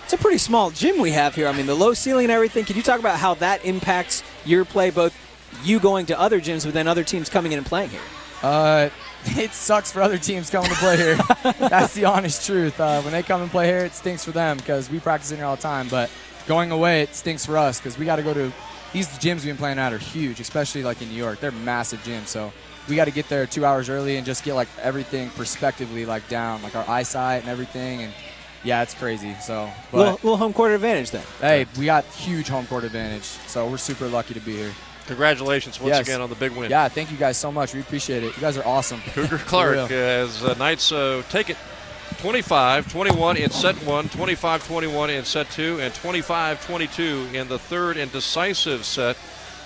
It's a pretty small gym we have here. I mean, the low ceiling and everything. Can you talk about how that impacts your play, both you going to other gyms, but then other teams coming in and playing here?
It sucks for other teams coming to play here. That's the honest truth. When they come and play here, it stinks for them because we practice in here all the time. But going away, it stinks for us because we got to go to – these gyms we've been playing at are huge, especially like in New York. They're massive gyms. So we got to get there 2 hours early and just get like everything perspectively like down, like our eyesight and everything. And yeah, it's crazy. So, but
little home court advantage then.
Hey, we got huge home court advantage. So we're super lucky to be here.
Congratulations once again on the big win.
Yeah, thank you guys so much. We appreciate it. You guys are awesome.
Cougar Clark as Knights take it 25-21 in set 1, 25-21 in set 2, and 25-22 in the third and decisive set.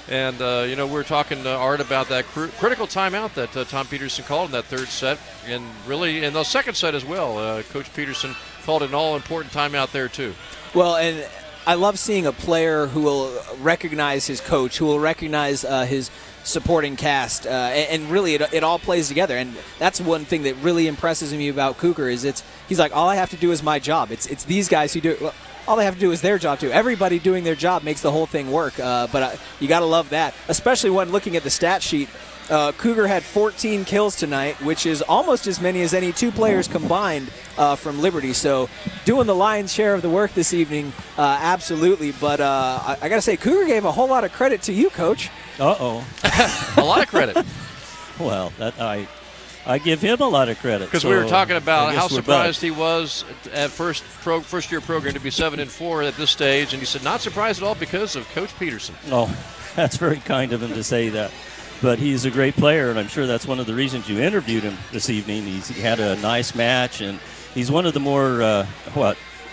And, we were talking to Art about that critical timeout that Tom Peterson called in that third set, and really in the second set as well. Coach Peterson called an all-important timeout there, too.
Well, and I love seeing a player who will recognize his coach, who will recognize his supporting cast, and really it all plays together. And that's one thing that really impresses me about Cougar is he's like, all I have to do is my job. It's these guys who do it. Well, all they have to do is their job too. Everybody doing their job makes the whole thing work. But you got to love that, especially when looking at the stat sheet. Cougar had 14 kills tonight, which is almost as many as any two players combined from Liberty. So doing the lion's share of the work this evening, absolutely. But I got to say, Cougar gave a whole lot of credit to you, Coach.
Uh-oh.
A lot of credit.
Well, I give him a lot of credit.
Because we were talking about how surprised he was at first-year program to be 7-4 at this stage, and he said not surprised at all because of Coach Peterson.
Oh, that's very kind of him to say that. But he's a great player, and I'm sure that's one of the reasons you interviewed him this evening. He had a nice match, and he's one of the more,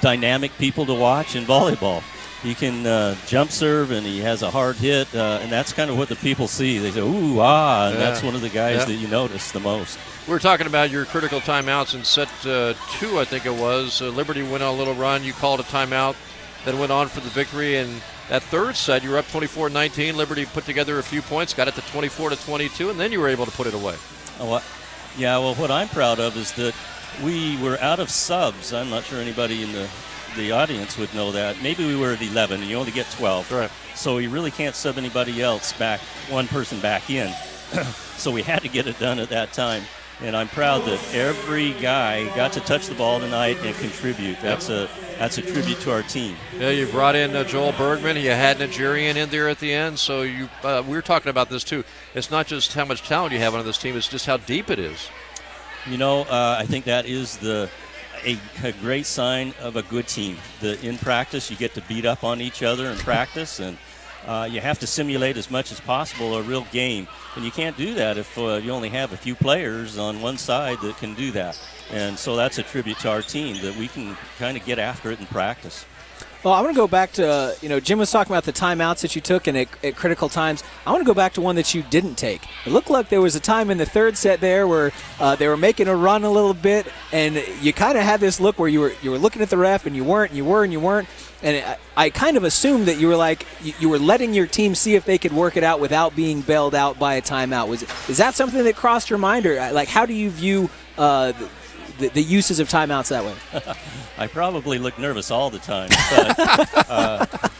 dynamic people to watch in volleyball. He can jump serve, and he has a hard hit, and that's kind of what the people see. They say, ooh, and that's one of the guys that you notice the most.
We were talking about your critical timeouts in set 2, I think it was. Liberty went on a little run. You called a timeout, then went on for the victory, and that third set, you were up 24-19. Liberty put together a few points, got it to 24-22, and then you were able to put it away.
Well, what I'm proud of is that we were out of subs. I'm not sure anybody in the audience would know that. Maybe we were at 11, and you only get 12.
Right.
So you really can't sub anybody else back, one person back in. So we had to get it done at that time. And I'm proud that every guy got to touch the ball tonight and contribute. That's a tribute to our team.
Yeah, you brought in Joel Bergman. You had Nigerian in there at the end. So we were talking about this too. It's not just how much talent you have on this team. It's just how deep it is.
I think that is a great sign of a good team. In practice, you get to beat up on each other in practice, and you have to simulate as much as possible a real game. And you can't do that if you only have a few players on one side that can do that. And so that's a tribute to our team, that we can kind of get after it in practice.
Well, I want to go back to, Jim was talking about the timeouts that you took and at critical times. I want to go back to one that you didn't take. It looked like there was a time in the third set there where they were making a run a little bit, and you kind of had this look where you were looking at the ref, and you weren't. And I kind of assumed that you were you were letting your team see if they could work it out without being bailed out by a timeout. Is that something that crossed your mind, or how do you view the uses of timeouts that way?
I probably look nervous all the time. But,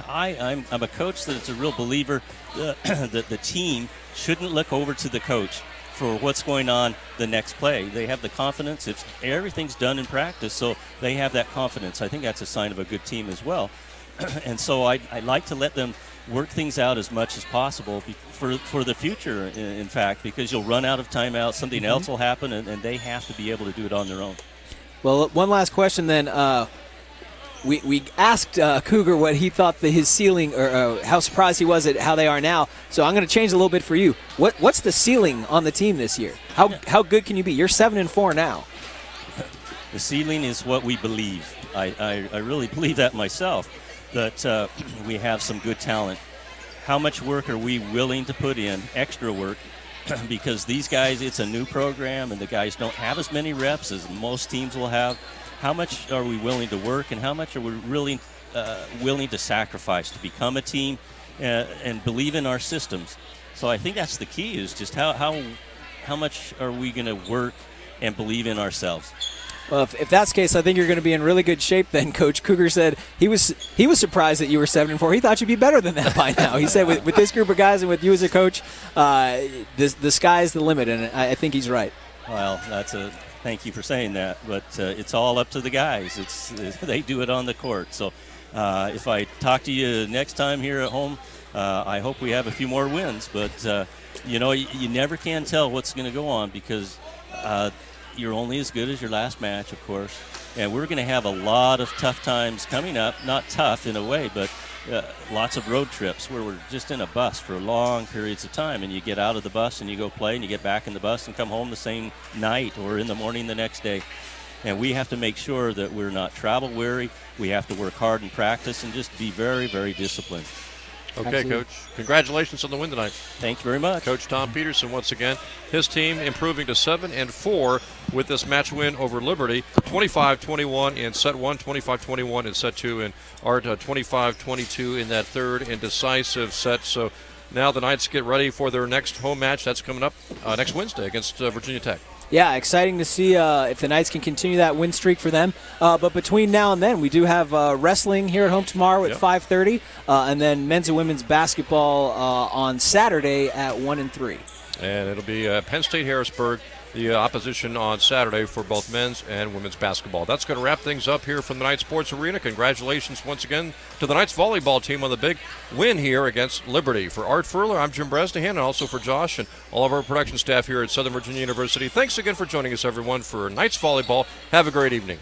I'm a coach that's a real believer that the team shouldn't look over to the coach for what's going on the next play. They have the confidence. Everything's done in practice, so they have that confidence. I think that's a sign of a good team as well. And so I like to let them work things out as much as possible for the future, in fact, because you'll run out of timeouts, something else will happen, and they have to be able to do it on their own.
Well, one last question then. We asked Cougar what he thought his ceiling, or how surprised he was at how they are now. So I'm going to change a little bit for you. What's the ceiling on the team this year? How good can you be? You're 7-4 now.
The ceiling is what we believe. I really believe that myself, that we have some good talent. How much work are we willing to put in, extra work, because these guys, it's a new program and the guys don't have as many reps as most teams will have. How much are we willing to work, and how much are we really willing to sacrifice to become a team and believe in our systems? So I think that's the key, is just how much are we going to work and believe in ourselves.
Well, if that's the case, I think you're going to be in really good shape then, Coach. Cougar said he was surprised that you were 7-4. He thought you'd be better than that by now. He said with this group of guys and with you as a coach, the sky's the limit, and I think he's right.
Well, thank you for saying that, but it's all up to the guys. They do it on the court. So if I talk to you next time here at home, I hope we have a few more wins. But, you never can tell what's going to go on, because you're only as good as your last match, of course. And we're going to have a lot of tough times coming up. Not tough in a way, but lots of road trips where we're just in a bus for long periods of time, and you get out of the bus and you go play, and you get back in the bus and come home the same night or in the morning the next day. And we have to make sure that we're not travel weary. We have to work hard in practice and just be very, very disciplined.
Okay,
Absolutely.
Coach. Congratulations on the win tonight.
Thank you very much.
Coach Tom Peterson, once again, his team improving to 7-4 with this match win over Liberty, 25-21 in set 1, 25-21 in set 2, and Art 25-22 in that third and decisive set. So now the Knights get ready for their next home match. That's coming up next Wednesday against Virginia Tech.
Yeah, exciting to see if the Knights can continue that win streak for them. But between now and then, we do have wrestling here at home tomorrow at 5:30, and then men's and women's basketball on Saturday at 1 and 3.
And it'll be Penn State Harrisburg, the opposition on Saturday for both men's and women's basketball. That's going to wrap things up here from the Knights Sports Arena. Congratulations once again to the Knights volleyball team on the big win here against Liberty. For Art Furler, I'm Jim Bresnahan, and also for Josh and all of our production staff here at Southern Virginia University. Thanks again for joining us, everyone, for Knights volleyball. Have a great evening.